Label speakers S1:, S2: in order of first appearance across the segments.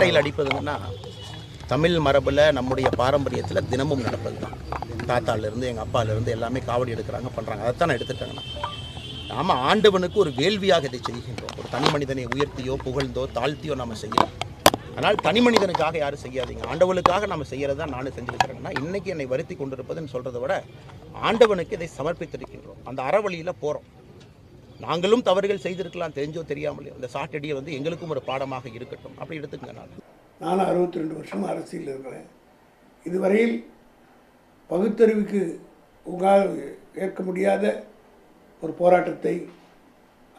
S1: சாட்டையில் அடிப்பதுங்கன்னா தமிழ் மரபில் நம்முடைய பாரம்பரியத்தில் தினமும் நடப்பது தான். தாத்தாலேருந்து எங்கள் அப்பாலேருந்து எல்லாமே காவடி எடுக்கிறாங்க, பண்ணுறாங்க. அதைத்தான் நான் எடுத்துட்டாங்கண்ணா. நாம் ஆண்டவனுக்கு ஒரு வேள்வியாக இதை செய்கின்றோம். ஒரு தனி மனிதனை உயர்த்தியோ புகழ்ந்தோ தாழ்த்தியோ நம்ம செய்யலாம். ஆனால் தனி மனிதனுக்காக யாரும் செய்யாதீங்க, ஆண்டவனுக்காக நம்ம செய்கிறது தான் நானும் செஞ்சுருக்கிறேன்னா. இன்றைக்கி என்னை வருத்தி கொண்டிருப்பதுன்னு சொல்கிறத விட ஆண்டவனுக்கு இதை சமர்ப்பித்திருக்கின்றோம். அந்த அறவழியில் போகிறோம். நாங்களும் தவறுகள் செய்திருக்கலாம், தெரிஞ்சோ தெரியாமலையோ. இந்த சாட்டடியை எங்களுக்கும் ஒரு பாடமாக இருக்கட்டும், அப்படி எடுத்துக்கங்க.
S2: நானும் 62 வருஷம் அரசியல் இருக்கிறேன். இதுவரையில் பகுத்தறிவுக்கு ஏற்க முடியாத ஒரு போராட்டத்தை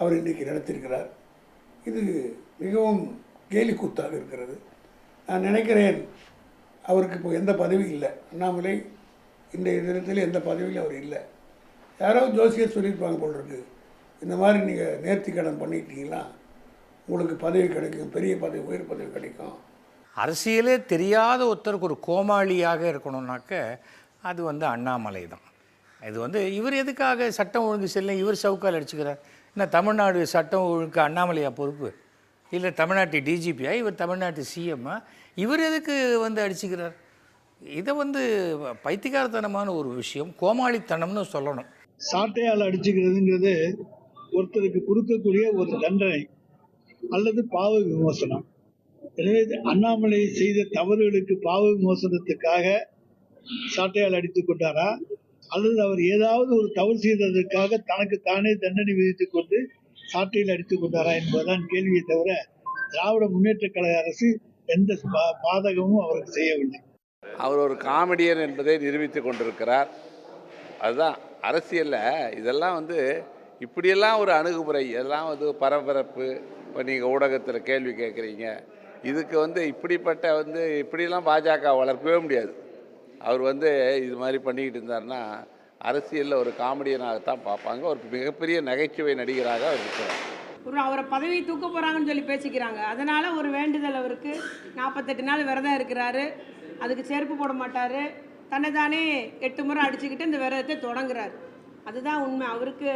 S2: அவர் இன்றைக்கு நடத்தியிருக்கிறார். இது மிகவும் கேலி கூத்தாக இருக்கிறது. நான் நினைக்கிறேன் அவருக்கு இப்போ எந்த பதவி இல்லை. அண்ணாமலை இன்றைய தினத்தில் எந்த பதவியும் அவர் இல்லை. யாராவது ஜோசியர் சொல்லியிருப்பாங்க போல் இருக்கு, இந்த மாதிரி நீங்கள் நேர்த்திக்கடன் பண்ணிட்டீங்கன்னா உங்களுக்கு பதவி கிடைக்கும், பெரிய பதவி, உயர் பதவி கிடைக்கும்.
S3: அரசியலே தெரியாத ஒருத்தருக்கு ஒரு கோமாளியாக இருக்கணும்னாக்க அது அண்ணாமலை தான். இது இவர் எதுக்காக சட்டம் ஒழுங்கு செல்ல இவர் சவுக்கால் அடிச்சுக்கிறார்? என்ன தமிழ்நாடு சட்டம் ஒழுங்கு அண்ணாமலையா பொறுப்பு? இல்லை தமிழ்நாட்டு டிஜிபியா, இவர் தமிழ்நாட்டு சிஎம்மா, இவர் எதுக்கு அடிச்சுக்கிறார்? இதை பைத்தியக்காரத்தனமான ஒரு விஷயம், கோமாளித்தனம்னு சொல்லணும்.
S4: சாட்டையால் அடிச்சுக்கிறதுங்கிறது ஒருத்தருக்கு கொடுக்கக்கூடிய ஒரு தண்டனை அல்லது பாவ விமோசனம். எனவே அண்ணாமலை செய்த தவறுகளுக்கு பாவ விமோசனத்துக்காக சாட்டையால் அடித்துக் கொண்டாரா, அல்லது அவர் ஏதாவது ஒரு தவறு செய்ததற்காக தனக்கு தானே தண்டனை விதித்துக் கொண்டு சாட்டையில் அடித்துக் கொண்டாரா என்பதுதான் கேள்வியை தவிர திராவிட முன்னேற்ற கழக அரசு எந்த பாதகமும் அவருக்கு செய்யவில்லை.
S5: அவர் ஒரு காமெடியன் என்பதை நிரூபித்துக் கொண்டிருக்கிறார். அதுதான் அரசியலில் இதெல்லாம் இப்படியெல்லாம் ஒரு அணுகுமுறை, இதெல்லாம் பரபரப்பு. இப்போ நீங்கள் ஊடகத்தில் கேள்வி கேட்குறீங்க, இதுக்கு இப்படிப்பட்ட இப்படியெல்லாம் பாஜக வளர்க்கவே முடியாது. அவர் இது மாதிரி பண்ணிக்கிட்டு இருந்தார்னா அரசியலில் ஒரு காமெடியனாகத்தான் பார்ப்பாங்க. ஒரு மிகப்பெரிய நகைச்சுவை நடிகராக அவர் இருக்கிறார்.
S6: அவரை பதவி தூக்க போகிறாங்கன்னு சொல்லி பேசிக்கிறாங்க. அதனால் ஒரு வேண்டுதல் அவருக்கு. 48 நாள் விரதம் இருக்கிறாரு, அதுக்கு செருப்பு போட மாட்டார், தன்னை தானே 8 முறை அடிச்சுக்கிட்டு இந்த விரதத்தை தொடங்குறாரு. அதுதான் உண்மை. அவருக்கு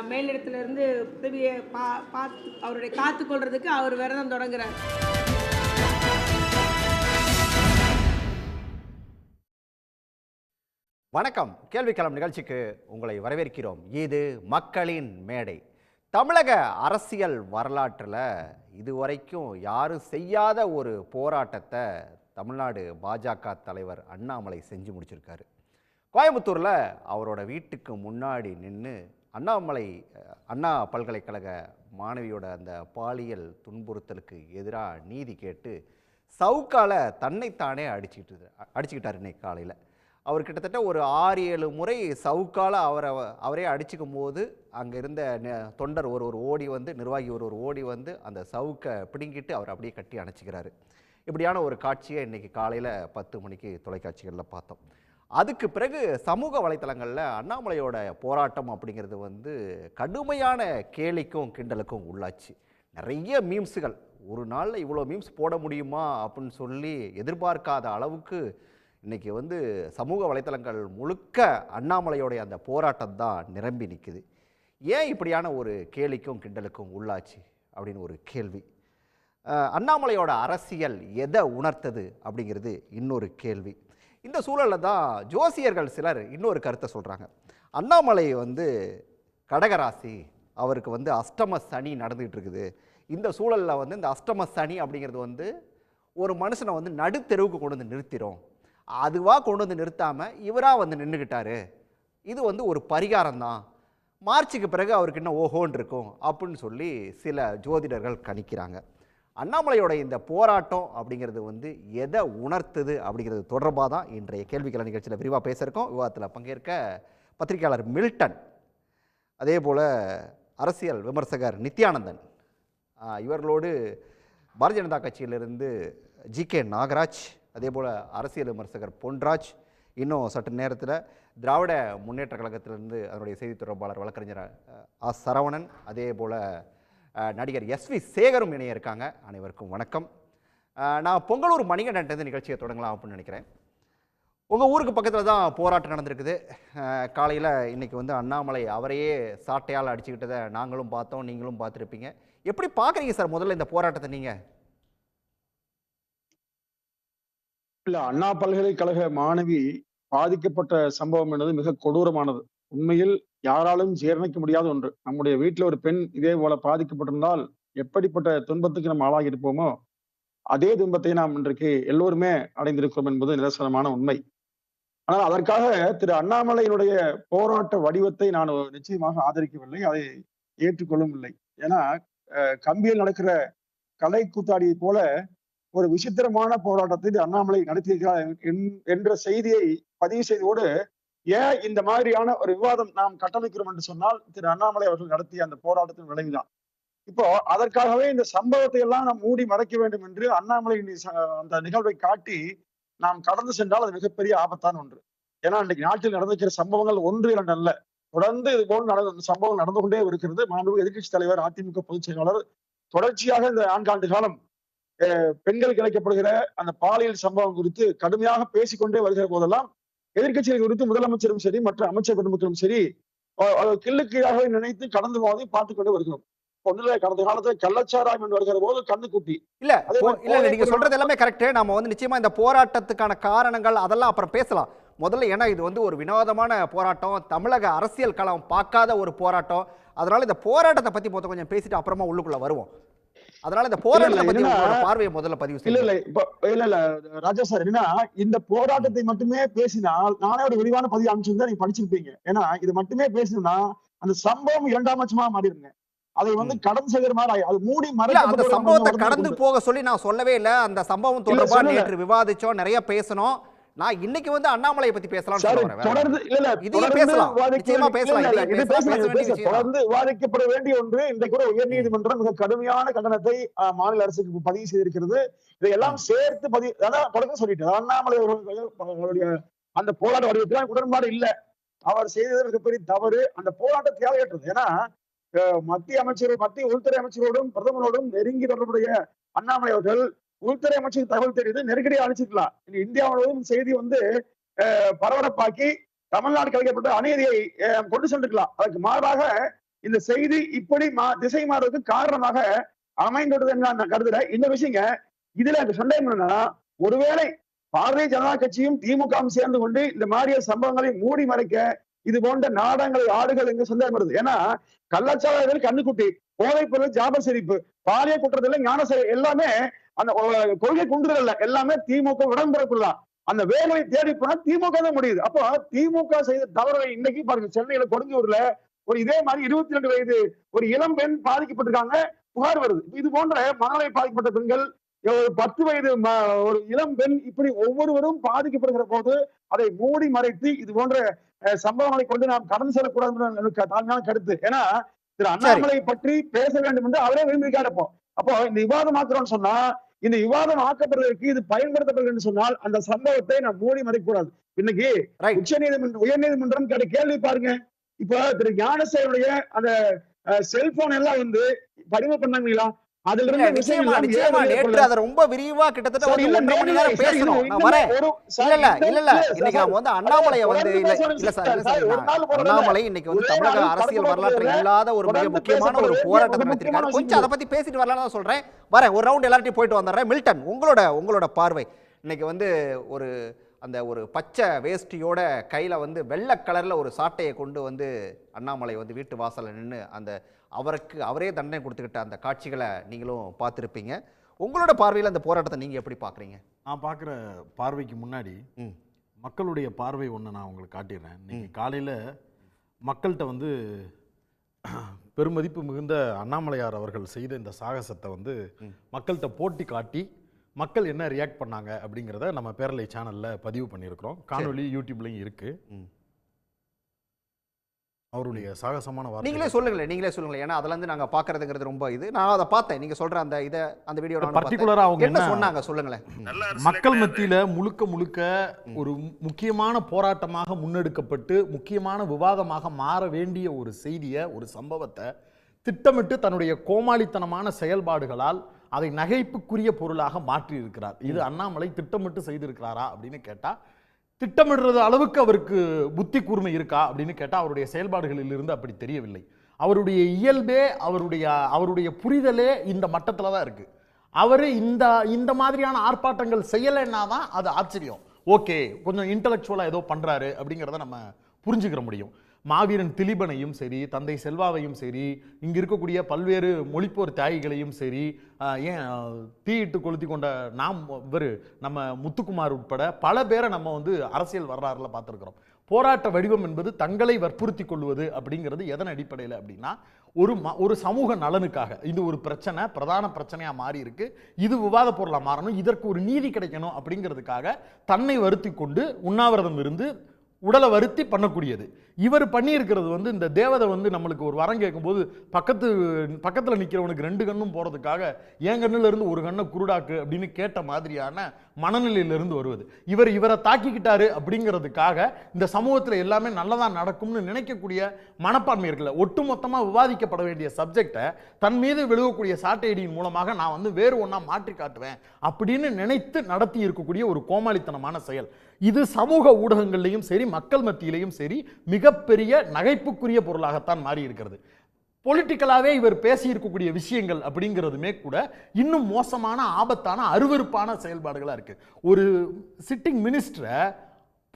S6: மேலிடத்துலேருந்து உதவியை பார்த்து அவருடைய காத்துக்கொள்றதுக்கு அவர் விரதம் தொடங்குறார்.
S7: வணக்கம். கேள்விக்களம் நிகழ்ச்சிக்கு உங்களை வரவேற்கிறோம். இது மக்களின் மேடை. தமிழக அரசியல் வரலாற்றில் இதுவரைக்கும் யாரும் செய்யாத ஒரு போராட்டத்தை தமிழ்நாடு பாஜக தலைவர் அண்ணாமலை செஞ்சு முடிச்சிருக்காரு. கோயம்புத்தூரில் அவரோட வீட்டுக்கு முன்னாடி நின்று அண்ணா பல்கலைக்கழக மாணவியோட அந்த பாலியல் எதிராக நீதி கேட்டு சவுக்கால தன்னைத்தானே அடிச்சுக்கிட்டார். இன்னைக்கு காலையில் அவர் கிட்டத்தட்ட ஒரு 6-7 முறை சவுக்கால அவரே அடிச்சுக்கும் போது அங்கே இருந்த தொண்டர் ஒரு ஓடி நிர்வாகி ஒரு ஓடி அந்த சவுக்கை பிடுங்கிட்டு அவர் அப்படியே கட்டி அணைச்சிக்கிறாரு. இப்படியான ஒரு காட்சியை இன்றைக்கி காலையில் 10 மணிக்கு தொலைக்காட்சிகளில் பார்த்தோம். அதுக்கு பிறகு சமூக வலைத்தளங்களில் அண்ணாமலையோட போராட்டம் அப்படிங்கிறது கடுமையான கேலிக்கும் கிண்டலுக்கும் உள்ளாச்சு. நிறைய மீம்ஸுகள், ஒரு நாளில் இவ்வளோ மீம்ஸ் போட முடியுமா அப்படின்னு சொல்லி எதிர்பார்க்காத அளவுக்கு இன்றைக்கி சமூக வலைத்தளங்கள் முழுக்க அண்ணாமலையோடைய அந்த போராட்டம் தான் நிரம்பி நிற்குது. ஏன் இப்படியான ஒரு கேலிக்கும் கிண்டலுக்கும் உள்ளாச்சு அப்படின்னு ஒரு கேள்வி. அண்ணாமலையோட அரசியல் எதை உணர்த்தது அப்படிங்கிறது இன்னொரு கேள்வி. இந்த சூழலில் தான் ஜோசியர்கள் சிலர் இன்னொரு கருத்தை சொல்கிறாங்க. அண்ணாமலை கடகராசி, அவருக்கு அஷ்டம சனி நடந்துகிட்டு இருக்குது. இந்த சூழலில் இந்த அஷ்டம சனி அப்படிங்கிறது ஒரு மனுஷனை நடுத்தெருவுக்கு கொண்டு நிறுத்திடும். அதுவாக கொண்டு நிறுத்தாமல் இவராக நின்றுக்கிட்டாரு. இது ஒரு பரிகாரம் தான். மார்ச்சுக்கு பிறகு அவருக்கு இன்னும் ஓஹோன்னு இருக்கும் அப்படின்னு சொல்லி சில ஜோதிடர்கள் கணிக்கிறாங்க. அண்ணாமலையோட இந்த போராட்டம் அப்படிங்கிறது எதை உணர்த்துது அப்படிங்கிறது தொடர்பாக தான் இன்றைய கேள்விக்கள நிகழ்ச்சியில் விரிவாக பேசியிருக்கோம். விவாதத்தில் பங்கேற்க பத்திரிகையாளர் மில்டன், அதே போல் அரசியல் விமர்சகர் நித்யானந்தன், இவர்களோடு பாரதிய ஜனதா கட்சியிலிருந்து ஜி.கே. நாகராஜ், அதே போல் அரசியல் விமர்சகர் பொன்ராஜ், இன்னும் சற்று நேரத்தில் திராவிட முன்னேற்ற கழகத்திலிருந்து அதனுடைய செய்தி தொடர்பாளர் வழக்கறிஞர் சரவணன், அதே போல் நடிகர் எஸ்.வி. சேகரும் இணைய இருக்காங்க. அனைவருக்கும் வணக்கம். நான் பொங்கலூர் மணிகண்டன்ட்டு நிகழ்ச்சியை தொடங்கலாம் அப்படின்னு நினைக்கிறேன். உங்கள் ஊருக்கு பக்கத்தில் தான் போராட்டம் நடந்திருக்குது. காலையில் இன்றைக்கி அண்ணாமலை அவரையே சாட்டையால் அடிச்சுக்கிட்டதை நாங்களும் பார்த்தோம், நீங்களும் பார்த்துருப்பீங்க. எப்படி பார்க்குறீங்க சார் முதல்ல இந்த போராட்டத்தை நீங்கள்?
S8: இல்ல, அண்ணா பல்கலைக்கழக மாணவி பாதிக்கப்பட்ட சம்பவம் என்பது மிக கொடூரமானது. உண்மையில் யாராலும் ஜீரணிக்க முடியாத ஒன்று. நம்முடைய வீட்டுல ஒரு பெண் இதே போல பாதிக்கப்பட்டிருந்தால் எப்படிப்பட்ட துன்பத்துக்கு நம்ம ஆளாகி இருப்போமோ அதே துன்பத்தை நாம் இன்றைக்கு எல்லோருமே அடைந்திருக்கிறோம் என்பது நிதர்சனமான உண்மை. ஆனால் அதற்காக திரு அண்ணாமலையினுடைய போராட்ட வடிவத்தை நான் நிச்சயமாக ஆதரிக்கவில்லை, அதை ஏற்றுக்கொள்ளும் இல்லை. ஏன்னா கம்பியில் நடக்கிற கலை கூத்தாடியை போல ஒரு விசித்திரமான போராட்டத்தை அண்ணாமலை நடத்தியிருக்கிறார் என்ற செய்தியை பதிவு செய்தோடு, ஏன் இந்த மாதிரியான ஒரு விவாதம் நாம் கட்டமைக்கிறோம் என்று சொன்னால் திரு அண்ணாமலை அவர்கள் நடத்திய அந்த போராட்டத்தின் விளைவுதான். இப்போ அதற்காகவே இந்த சம்பவத்தை எல்லாம் நாம் மூடி மறைக்க வேண்டும் என்று அண்ணாமலை அந்த நிகழ்வை காட்டி நாம் கடந்து சென்றால் அது மிகப்பெரிய ஆபத்தான ஒன்று. ஏன்னா இன்னைக்கு நாட்டில் நடந்திருக்கிற சம்பவங்கள் 1, 2 அல்ல, தொடர்ந்து இது போல் சம்பவம் நடந்து கொண்டே இருக்கிறது. மாண்புமிகு எதிர்க்கட்சி தலைவர், அதிமுக பொதுச் செயலாளர் தொடர்ச்சியாக இந்த 4 ஆண்டு காலம் பெண்களுக்கு இழைக்கப்படுகிற அந்த பாலியல் சம்பவம் குறித்து கடுமையாக பேசிக்கொண்டே வருகிற போதெல்லாம் எதிர்க்கட்சிகள் குறித்து முதலமைச்சரும் சரி மற்ற அமைச்சர் பெருமக்களும் சரி கிள்ளுக்கீழாக நினைத்து கடந்து போவதை பார்த்துக் கொண்டே வருகிறோம். ஒன்றுல கடந்த காலத்துல கள்ளச்சாராயம் என்று வருகிற போது கண்ணு குட்டி
S7: இல்ல நீங்க சொல்றது எல்லாமே கரெக்ட். நாம நிச்சயமா இந்த போராட்டத்துக்கான காரணங்கள் அதெல்லாம் அப்புறம் பேசலாம். முதல்ல ஏன்னா இது ஒரு வினோதமான போராட்டம், தமிழக அரசியல் களம் பார்க்காத ஒரு போராட்டம். அதனால இந்த போராட்டத்தை பத்தி கொஞ்சம் பேசிட்டு அப்புறமா உள்ளுக்குள்ள வருவோம். அதனால இந்த போராட்டத்தை பத்தி உங்களோட பார்வையை முதல்ல பதிவு செய்யுங்க.
S8: இல்ல ராஜா சார், என்னன்னா இந்த போராட்டத்தை மட்டுமே பேசினால் நானே ஒரு விரிவான பதிவு அமைச்சிருந்தா நீங்க படிச்சிருப்பீங்க. ஏன்னா இது மட்டுமே பேசணும்னா அந்த சம்பவம் 2ஆம் பட்சமா மாறிடுங்க. அதை கடந்து செல்கிற மாதிரி அது மூடி மறைக்க.
S7: அந்த சம்பவத்தை கடந்து போக சொல்லி நான் சொல்லவே இல்லை. அந்த சம்பவம் தொடர்பா நேற்று விவாதிச்சோம், நிறைய பேசணும். நான் இன்னைக்கு அண்ணாமலையை பத்தி பேசலாம்
S8: தொடர்ந்து விவாதிக்கப்பட வேண்டிய ஒன்று. இன்றைக்கு கூட உயர்நீதிமன்றம் மிக கடுமையான கண்டனத்தை மாநில அரசுக்கு பதிவு செய்திருக்கிறது. இதையெல்லாம் சேர்த்து தொடர்ந்து சொல்லிட்டு அண்ணாமலை அவர்களுடைய அந்த போராட்ட வடிவத்தில் உடன்பாடு இல்லை. அவர் செய்தது மிகப்பெரிய தவறு. அந்த போராட்டத்தை ஏற்றது. ஏன்னா மத்திய உள்துறை அமைச்சரோடும் பிரதமரோடும் நெருங்கி தொடர்புடைய அண்ணாமலை அவர்கள் உள்துறை அமைச்சருக்கு தகவல் தெரியுது, நெருக்கடியை அழிச்சிருக்கலாம். இந்தியா முழுவதும் செய்தி பரபரப்பாக்கி தமிழ்நாடு கிடைக்கப்பட்ட அநீதியை கொண்டு சென்றிருக்கலாம். அதுக்கு மாறாக இந்த செய்தி இப்படி திசை மாறுவதற்கு காரணமாக அமைந்துள்ளது நான் கருதுறேன். இந்த விஷயங்க இதுல அந்த சந்தேகம் என்னன்னா, ஒருவேளை பாரதிய ஜனதா கட்சியும் திமுகவும் சேர்ந்து கொண்டு இந்த மாதிரிய சம்பவங்களை மூடி மறைக்க இது போன்ற நாடகங்களை ஆடுகள் எங்க சந்தேகம் வருது. ஏன்னா கள்ளச்சாராயத்தில் கண்ணுக்குட்டி, போதைப் பொருள் ஜாபர் சிரிப்பு, பாலியல் குற்றத்தில் ஞான எல்லாமே அந்த கொள்கை குண்டுதல் எல்லாமே திமுக உடன்பிறப்புதான். அந்த வேலையை தேடி போனா திமுக தான் முடியுது. அப்போ திமுக செய்த தவறுகளை இன்னைக்கு பாருங்க, சென்னையில கொடுங்கூர்ல ஒரு இதே மாதிரி 22 வயது ஒரு இளம் பெண் பாதிக்கப்பட்டிருக்காங்க, புகார் வருது. இது போன்ற மனநோய் பாதிக்கப்பட்ட பெண்கள், 10 வயது ஒரு இளம் பெண், இப்படி ஒவ்வொருவரும் பாதிக்கப்படுகிற போது அதை மூடி மறைத்து இது போன்ற சம்பவங்களை கொண்டு நாம் கடந்து செல்லக்கூடாது தாழ்மையான கருத்து. ஏன்னா திரு அண்ணாமலை பற்றி பேச வேண்டும் என்று அவரே விரும்பியிருக்காரு. அப்போ இந்த விவாதம் ஆக்குறோம்னு சொன்னா, இந்த விவாதம் ஆக்கப்படுவதற்கு இது பயன்படுத்தப்படுகிறது சொன்னால் அந்த சம்பவத்தை நாம் மூடி மறைக்கூடாது. இன்னைக்கு உயர்நீதிமன்றம் கேள்வி பாருங்க. இப்ப திரு ஞானசேகருடைய அந்த செல்போன் எல்லாம் பதிவு பண்ணாங்களா?
S7: நேற்று ரொம்ப விரிவா கிட்டத்தட்ட 1.5 மணி நேரம் பேசணும். அண்ணாமலையை அண்ணாமலை இன்னைக்கு தமிழக அரசியல் வரலாற்று இல்லாத ஒரு மிக முக்கியமான ஒரு போராட்டத்தை நடத்திருக்காரு. கொஞ்சம் அதை பத்தி பேசிட்டு வரலாம் சொல்றேன். வரேன், ஒரு ரவுண்ட் எல்லார்ட்டையும் போயிட்டு வந்துடுறேன். மில்டன், உங்களோட பார்வை இன்னைக்கு ஒரு பச்சை வேஷ்டியோட கையில வெள்ளை கலர்ல ஒரு சாட்டையை கொண்டு அண்ணாமலை வீட்டு வாசல்ல நின்று அவரே தண்டனை கொடுத்துக்கிட்ட அந்த காட்சிகளை நீங்களும் பார்த்துருப்பீங்க. உங்களோட பார்வையில் அந்த போராட்டத்தை நீங்க எப்படி பார்க்குறீங்க?
S9: நான் பார்க்குற பார்வைக்கு முன்னாடி மக்களுடைய பார்வை ஒன்று நான் உங்களுக்கு காட்டிடுறேன். இன்னைக்கு காலையில் மக்கள்கிட்ட பெருமதிப்பு மிகுந்த அண்ணாமலையார் அவர்கள் செய்த இந்த சாகசத்தை மக்கள்கிட்ட போட்டி காட்டி மக்கள் என்ன ரியாக்ட் பண்ணாங்க அப்படிங்கிறத நம்ம பேரலை சேனலில் பதிவு பண்ணியிருக்கிறோம். காணொலி யூடியூப்லையும் இருக்குது. அவருடைய சாகசமான வார்த்தை நீங்களே
S7: சொல்லுங்களேன். ஏன்னா அதுல நாங்க பாக்குறதுங்கிறது ரொம்ப நான் அதை பார்த்தேன். நீங்க சொல்ற அந்த வீடியோ
S9: பர்டிகுலரா அவங்க
S7: என்ன சொன்னாங்க சொல்லுங்களேன்.
S9: மக்கள் மத்தியில முழுக்க ஒரு முக்கியமான போராட்டமாக முன்னெடுக்கப்பட்டு முக்கியமான விவாதமாக மாற வேண்டிய ஒரு செய்தியை, ஒரு சம்பவத்தை திட்டமிட்டு தன்னுடைய கோமாளித்தனமான செயல்பாடுகளால் அதை நகைப்புக்குரிய பொருளாக மாற்றி இருக்கிறார். இது அண்ணாமலை திட்டமிட்டு செய்திருக்கிறாரா அப்படின்னு கேட்டா, திட்டமிடுறது அளவுக்கு அவருக்கு புத்தி கூர்மை இருக்கா அப்படின்னு கேட்டால் அவருடைய செயல்பாடுகளில் இருந்து அப்படி தெரியவில்லை. அவருடைய இயல்பே, அவருடைய புரிதலே இந்த மட்டத்தில் தான் இருக்கு. அவர் இந்த மாதிரியான ஆர்ப்பாட்டங்கள் செய்யலைன்னா தான் அது ஆச்சரியம். ஓகே, கொஞ்சம் இன்டலெக்சுவலாக ஏதோ பண்ணுறாரு அப்படிங்கிறத நம்ம புரிஞ்சுக்கிற முடியும். மாவீரன் திலீபனையும் சரி, தந்தை செல்வாவையும் சரி, இங்கே இருக்கக்கூடிய பல்வேறு மொழிப்போர் தியாகிகளையும் சரி, ஏன் தீயிட்டு கொளுத்தி கொண்ட நம்ம முத்துக்குமார் உட்பட பல பேரை நம்ம வந்து அரசியல் வரலாறுல பார்த்துருக்கிறோம். போராட்ட வடிவம் என்பது தங்களை வற்புறுத்தி கொள்வது அப்படிங்கிறது எதன் அடிப்படையில் அப்படின்னா, ஒரு சமூக நலனுக்காக. இது ஒரு பிரச்சனை, பிரதான பிரச்சனையாக மாறி இருக்கு, இது விவாத பொருளாக மாறணும், இதற்கு ஒரு நீதி கிடைக்கணும் அப்படிங்கிறதுக்காக தன்னை வருத்தி கொண்டு உண்ணாவிரதம் இருந்து உடலை வருத்தி பண்ணக்கூடியது. இவர் பண்ணியிருக்கிறது வந்து இந்த தேவதை வந்து நம்மளுக்கு ஒரு வரம் கேட்கும்போது பக்கத்தில் நிற்கிறவனுக்கு 2 கண்ணும் போகிறதுக்காக என் கண்ணில் இருந்து ஒரு கண்ணை குருடாக்கு அப்படின்னு கேட்ட மாதிரியான மனநிலையிலிருந்து வருவது. இவரை தாக்கிக்கிட்டாரு அப்படிங்கிறதுக்காக இந்த சமூகத்தில் எல்லாமே நல்லதாக நடக்கும்னு நினைக்கக்கூடிய மனப்பான்மை இருக்குல்ல. ஒட்டுமொத்தமாக விவாதிக்கப்பட வேண்டிய சப்ஜெக்டை தன் மீது விழுகக்கூடிய சாட்டையடியின் மூலமாக நான் வந்து வேறு ஒன்றா மாற்றி காட்டுவேன் அப்படின்னு நினைத்து நடத்தி இருக்கக்கூடிய ஒரு கோமாளித்தனமான செயல். இது சமூக ஊடகங்கள்லையும் சரி, மக்கள் மத்தியிலையும் சரி, மிகப்பெரிய நகைப்புக்குரிய பொருளாகத்தான் மாறி இருக்கிறது. பொலிட்டிக்கலாகவே இவர் பேசி இருக்கக்கூடிய விஷயங்கள் அப்படிங்கிறதுமே கூட இன்னும் மோசமான, ஆபத்தான, அருவருப்பான செயல்பாடுகளாக இருக்கு. ஒரு சிட்டிங் மினிஸ்டரை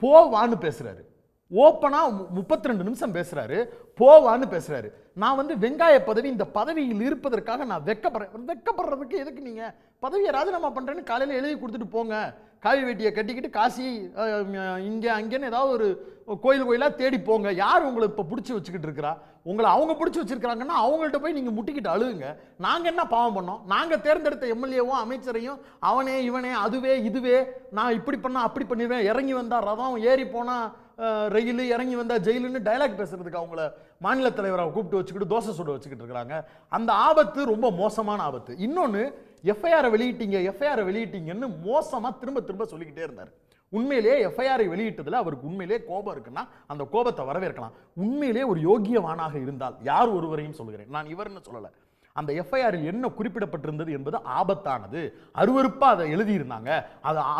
S9: போவான்னு பேசுறாரு, ஓப்பனா 32 நிமிஷம் பேசுறாரு, போவான்னு பேசுறாரு. நான் வந்து வெங்காய பதவி, இந்த பதவியில் இருப்பதற்காக நான் வெக்கப்படுறதுக்கு எதுக்கு நீங்க பதவியை ராஜினாமா பண்றேன்னு காலையில் எழுதி கொடுத்துட்டு போங்க. காவி வேட்டியை கட்டிக்கிட்டு காசி இங்கே அங்கேன்னு ஏதாவது ஒரு கோயிலாக தேடி போங்க. யார் உங்களை இப்போ பிடிச்சி வச்சுக்கிட்டு இருக்கிறா? உங்களை அவங்க பிடிச்சி வச்சிருக்கிறாங்கன்னா அவங்கள்ட்ட போய் நீங்கள் முட்டிக்கிட்டு அழுகுங்க. நாங்கள் என்ன பாவம் பண்ணோம்? நாங்கள் தேர்ந்தெடுத்த எம்எல்ஏவும் அமைச்சரையும் அவனே இவனே அதுவே இதுவே நான் இப்படி பண்ணா அப்படி பண்ணிடுவேன், இறங்கி வந்தா ரதம், ஏறி போனால் ரயில், இறங்கி வந்தா ஜெயிலுன்னு டைலாக் பேசுறதுக்கு அவங்கள மாநில தலைவராக கூப்பிட்டு வச்சுக்கிட்டு தோசை சுட வச்சுக்கிட்டு இருக்கிறாங்க. அந்த ஆபத்து ரொம்ப மோசமான ஆபத்து. இன்னொன்று, எஃப்ஐஆரை வெளியிட்டீங்கன்னு மோசமாக திரும்ப சொல்லிக்கிட்டே இருந்தார். உண்மையிலேயே எஃப்ஐஆரை வெளியிட்டதில் அவருக்கு உண்மையிலேயே கோபம் இருக்குன்னா அந்த கோபத்தை வரவேற்கலாம். உண்மையிலேயே ஒரு யோகியவானாக இருந்தால், யார் ஒருவரையும் சொல்கிறேன், நான் இவர்னு சொல்லலை, அந்த எஃப்ஐஆரில் என்ன குறிப்பிடப்பட்டிருந்தது என்பது ஆபத்தானது, அருவருப்பாக அதை எழுதியிருந்தாங்க,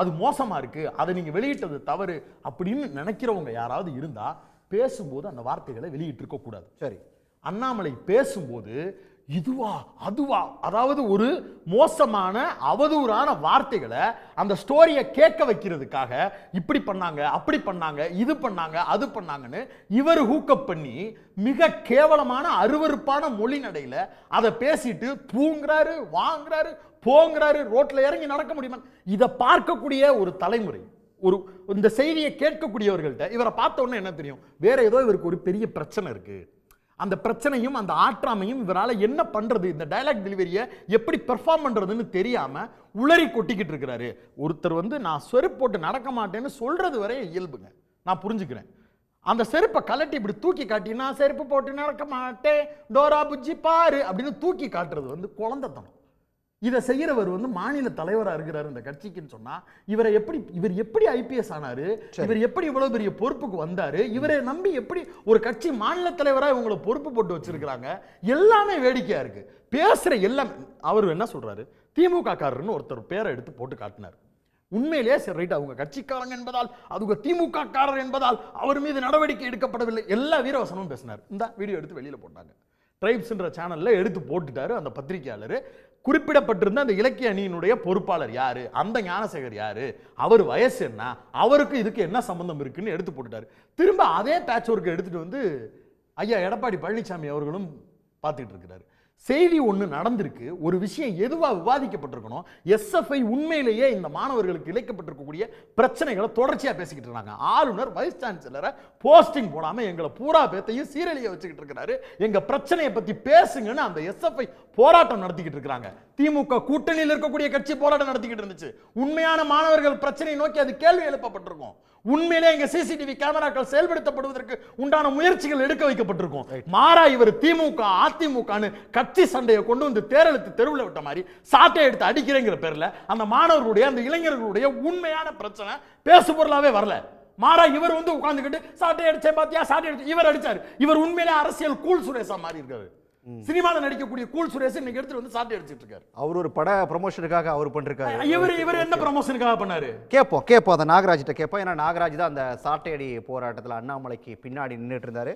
S9: அது மோசமாக இருக்குது, அதை நீங்கள் வெளியிட்டது தவறு அப்படின்னு நினைக்கிறவங்க யாராவது இருந்தால் பேசும்போது அந்த வார்த்தைகளை வெளியிட்டிருக்கக்கூடாது. சரி, அண்ணாமலை பேசும்போது இதுவா அதுவா, அதாவது ஒரு மோசமான அவதூறான வார்த்தைகளை அந்த ஸ்டோரியை கேட்க வைக்கிறதுக்காக இப்படி பண்ணாங்க, அப்படி பண்ணாங்க, இது பண்ணாங்க, அது பண்ணாங்கன்னு இவர் ஹூக்கப் பண்ணி மிக கேவலமான அருவருப்பான மொழி நடையில அதை பேசிட்டு தூங்குறாரு, வாங்குறாரு, போங்கிறாரு, ரோட்ல இறங்கி நடக்க முடியுமா? இதை பார்க்கக்கூடிய ஒரு தலைமுறை, இந்த செய்தியை கேட்கக்கூடியவர்கள்ட்ட இவரை பார்த்த உடனே என்ன தெரியும்? வேற ஏதோ இவருக்கு ஒரு பெரிய பிரச்சனை இருக்கு. அந்த பிரச்சனையும் அந்த ஆற்றாமையும் இவரால் என்ன பண்றது, இந்த டயலாக் டெலிவரியை எப்படி பெர்ஃபார்ம் பண்றதுன்னு தெரியாம உளறி கொட்டிக்கிட்டு இருக்கிறாரு. ஒருத்தர் வந்து நான் செருப்பு போட்டு நடக்க மாட்டேன்னு சொல்றது வரை இயல்புங்க, நான் புரிஞ்சுக்கிறேன். அந்த செருப்பை கலட்டி இப்படி தூக்கி காட்டி நான் செருப்பு போட்டு நடக்க மாட்டேன் டோரா புஜ்ஜி பாரு அப்படின்னு தூக்கி காட்டுறது வந்து குழந்தைத்தனம். இதை செய்யறவர் வந்து மாநில தலைவராக இருக்கிறார் இந்த கட்சிக்குன்னு சொன்னா இவர் எப்படி ஐபிஎஸ் ஆனாரு, இவர் எப்படி இவ்வளவு பெரிய பொறுப்புக்கு வந்தாரு, இவரை நம்பி எப்படி ஒரு கட்சி மாநில தலைவராக இவங்களை பொறுப்பு போட்டு வச்சிருக்கிறாங்க, எல்லாமே வேடிக்கையா இருக்கு. பேசுற எல்லாம் அவர் என்ன சொல்றாரு, திமுக காரர்னு ஒருத்தர் பேரை எடுத்து போட்டு காட்டினார். உண்மையிலேயே சரி ரைட், அவங்க கட்சிக்காரங்க என்பதால், அவங்க திமுக காரர் என்பதால் அவர் மீது நடவடிக்கை எடுக்கப்படவில்லை, எல்லா வீரவசனமும் பேசினார். இந்த வீடியோ எடுத்து வெளியில போட்டாங்க, ட்ரைப்ஸ்ன்ற சேனல்ல எடுத்து போட்டுட்டாரு அந்த பத்திரிகையாளர். குறிப்பிடப்பட்டிருந்த அந்த இலக்கிய அணியினுடைய பொறுப்பாளர் யாரு, அந்த ஞானசேகர் யாரு, அவர் வயசு என்ன, அவருக்கு இதுக்கு என்ன சம்பந்தம் இருக்குன்னு எடுத்து போட்டுட்டாரு. திரும்ப அதே பேட்ச் ஒர்க்கை எடுத்துட்டு வந்து ஐயா எடப்பாடி பழனிசாமி அவர்களும் பார்த்துட்டு இருக்கிறாரு. செய்தி ஒன்று நடந்திருக்கு, ஒரு விஷயம் எதுவாக விவாதிக்கப்பட்டிருக்கணும். எஸ்எஃப்ஐ உண்மையிலேயே இந்த மாணவர்களுக்கு இழைக்கப்பட்டிருக்கக்கூடிய பிரச்சனைகளை தொடர்ச்சியாக பேசிக்கிட்டு இருக்காங்க. ஆளுநர் வைஸ் சான்சலரை போஸ்டிங் போடாமல் எங்களை பூரா பேத்தையும் சீரழிய வச்சுக்கிட்டு இருக்கிறாரு. எங்க பிரச்சனையை பற்றி பேசுங்கன்னு அந்த எஸ்எஃப்ஐ போராட்டம் நடத்திக்கிட்டு இருக்கிறாங்க. திமுக கூட்டணியில் இருக்கக்கூடிய கட்சி போராட்டம் நடத்திக்கிட்டு இருந்துச்சு. உண்மையான மாணவர்கள் பிரச்சனையை நோக்கி அது கேள்வி எழுப்பப்பட்டிருக்கும். உண்மையிலே இங்க சிசிடிவி கேமராக்கள் செயல்படுத்தப்படுவதற்கு உண்டான முயற்சிகள் எடுக்க வைக்கப்பட்டிருக்கும். மாறா இவர் திமுக அதிமுக கட்சி சண்டையை கொண்டு வந்து தேர்தலுக்கு தெருவில் விட்ட மாதிரி சாட்டை எடுத்து அடிக்கிறேங்கிற பேர்ல அந்த மாணவர்களுடைய அந்த இளைஞர்களுடைய உண்மையான பிரச்சனை பேசு பொருளாவே வரல. மாறா இவர் வந்து உட்கார்ந்துக்கிட்டு சாட்டை அடிச்சேன் பாத்தியா, சாட்டை அடிச்சு இவர் அடிச்சாரு. இவர் உண்மையிலே அரசியல் கூல் சுரேஷா மாறி இருக்காரு. சினிமாவில் நடிக்கக்கூடிய கூல் சுரேஷ் இன்னைக்கு எடுத்துட்டு வந்து சாட்டை அடிச்சிட்டு இருக்காரு. அவர் ஒரு பட ப்ரமோஷனுக்காக அவர் பண்ணிருக்காரு. இவர் என்ன ப்ரமோஷனுக்காக பண்ணாரு? கேட்போம் அந்த நாகராஜ்கிட்ட கேட்போம். ஏன்னா நாகராஜ் தான் அந்த சாட்டையடி போராட்டத்தில் அண்ணாமலைக்கு பின்னாடி நின்றுட்டு இருந்தாரு.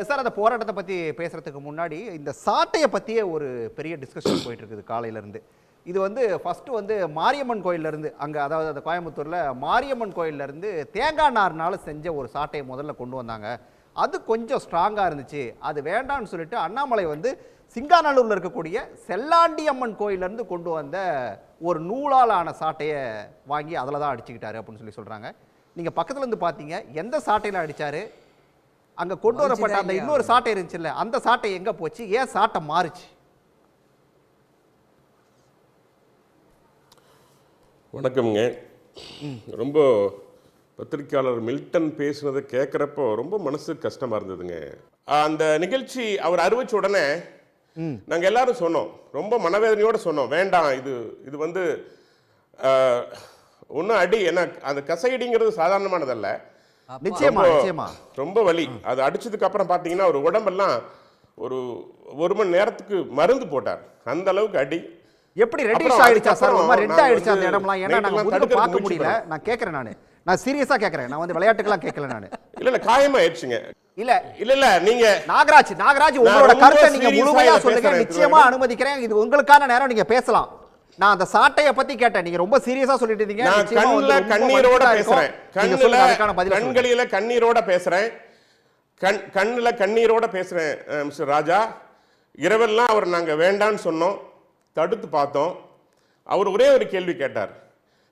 S9: சார், அந்த போராட்டத்தை பற்றி பேசுறதுக்கு முன்னாடி இந்த சாட்டையை பற்றியே ஒரு பெரிய டிஸ்கஷன் போயிட்டு இருக்குது காலையிலேருந்து.
S7: இது வந்து ஃபஸ்ட்டு வந்து மாரியம்மன் கோயிலேருந்து அங்கே, அதாவது அந்த கோயம்புத்தூரில் மாரியம்மன் கோயிலேருந்து தேங்காய் நார்னால செஞ்ச ஒரு சாட்டையை முதல்ல கொண்டு வந்தாங்க. அது கொஞ்சம் ஸ்ட்ராங்காக இருந்துச்சு, அது வேண்டான்னு சொல்லிட்டு அண்ணாமலை வந்து சிங்காநல்லூரில் இருக்கக்கூடிய செல்லாண்டி அம்மன் கோயிலேருந்து கொண்டு வந்த ஒரு நூலால் ஆன சாட்டையை வாங்கி அதில் தான் அடிச்சுக்கிட்டாரு அப்படின்னு சொல்லி சொல்கிறாங்க. நீங்கள் பக்கத்தில் இருந்து பார்த்தீங்க, எந்த சாட்டையில் அடித்தார்? அங்கே கொண்டு வரப்பட்ட அந்த இன்னொரு சாட்டை இருந்துச்சுல்ல, அந்த சாட்டை எங்கே போச்சு? ஏன் சாட்டை மாறுச்சு?
S10: வணக்கம்ங்க. ரொம்ப பத்திரிக்கையாளர் மில்டன் பேசுனதை கேட்குறப்போ ரொம்ப மனசுக்கு கஷ்டமாக இருந்ததுங்க. அந்த நிகழ்ச்சி அவர் அறிவிச்ச உடனே நாங்கள் எல்லாரும் சொன்னோம், ரொம்ப மனவேதனையோடு சொன்னோம், வேண்டாம் இது வந்து ஒன்றும் அடி, ஏன்னா அந்த கசையடிங்கிறது சாதாரணமானதல்ல,
S7: நிச்சயமா
S10: ரொம்ப வலி. அது அடிச்சதுக்கு அப்புறம் பார்த்தீங்கன்னா ஒரு உடம்பெல்லாம் ஒரு மணி நேரத்துக்கு மருந்து போட்டார், அந்த அளவுக்கு அடி.
S7: எப்படி ரெட்டிஷ் ஆயிடுச்சா சார்? ரொம்ப ரெட் ஆயிடுச்சு அந்த இடம்லாம். ஏன்னா நாங்க முதல்ல பார்க்க முடியல. நான் கேக்குறேன், நான் சீரியஸா கேக்குறேன், நான் வந்து விளையாட்டுக்கெல்லாம் கேட்கல. நான்
S10: இல்ல காயமாயிடுச்சுங்க. இல்ல நீங்க
S7: நாகராஜ் உங்களோட கருத்தை நீங்க முழுமையா சொல்லுங்க, நிச்சயமா அனுமதிக்கிறேன். இது உங்களுக்கான நேரம், நீங்க பேசலாம். நான் அந்த சாட்டைய பத்தி கேட்டேன், நீங்க ரொம்ப சீரியஸா சொல்லிட்டு இருந்தீங்க.
S10: கண்ணுல கண்ணீரோட பேசுறேன், கண்களில கண்ணீரோட பேசுறேன், கண்ணுல கண்ணீரோட பேசுறேன் மிஸ்டர் ராஜா. இரவெல்லாம் அவர் நாங்க வேண்டான்னு சொன்னோம், தடுத்து பார்த்தோம். அவர் ஒரே ஒரு கேள்வி கேட்டார்.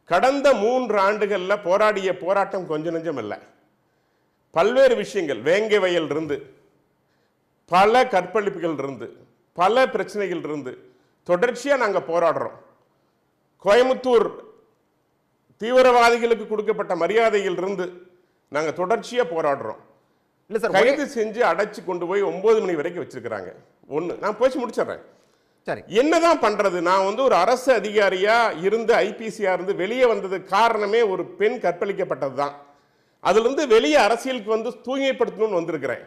S10: கடந்த 3 ஆண்டுகள்ல போராடிய போராட்டம் கொஞ்சம் நெஞ்சம் இல்லை. பல்வேறு விஷயங்கள், வேங்கை வயல் இருந்து, பல கற்பழிப்புகள் இருந்து, பல பிரச்சனைகள் இருந்து தொடர்ச்சியா நாங்க போராடுறோம். கோயம்புத்தூர் தீவிரவாதிகளுக்கு கொடுக்கப்பட்ட மரியாதையில் இருந்து நாங்க தொடர்ச்சியா போராடுறோம். கைது செஞ்சு அடைச்சு கொண்டு போய் 9 மணி வரைக்கும் வச்சிருக்கிறாங்க. ஒண்ணு நான் பேசி முடிச்சிடறேன். என்னதான் பண்றது? நான் வந்து ஒரு அரசு அதிகாரியா இருந்து ஐபிசியா இருந்து வெளியே வந்தது காரணமே ஒரு பெண் கற்பழிக்கப்பட்டது தான். அதுல இருந்து வெளியே அரசியலுக்கு வந்து தூய்மைப்படுத்தணும்னு வந்திருக்கிறேன்.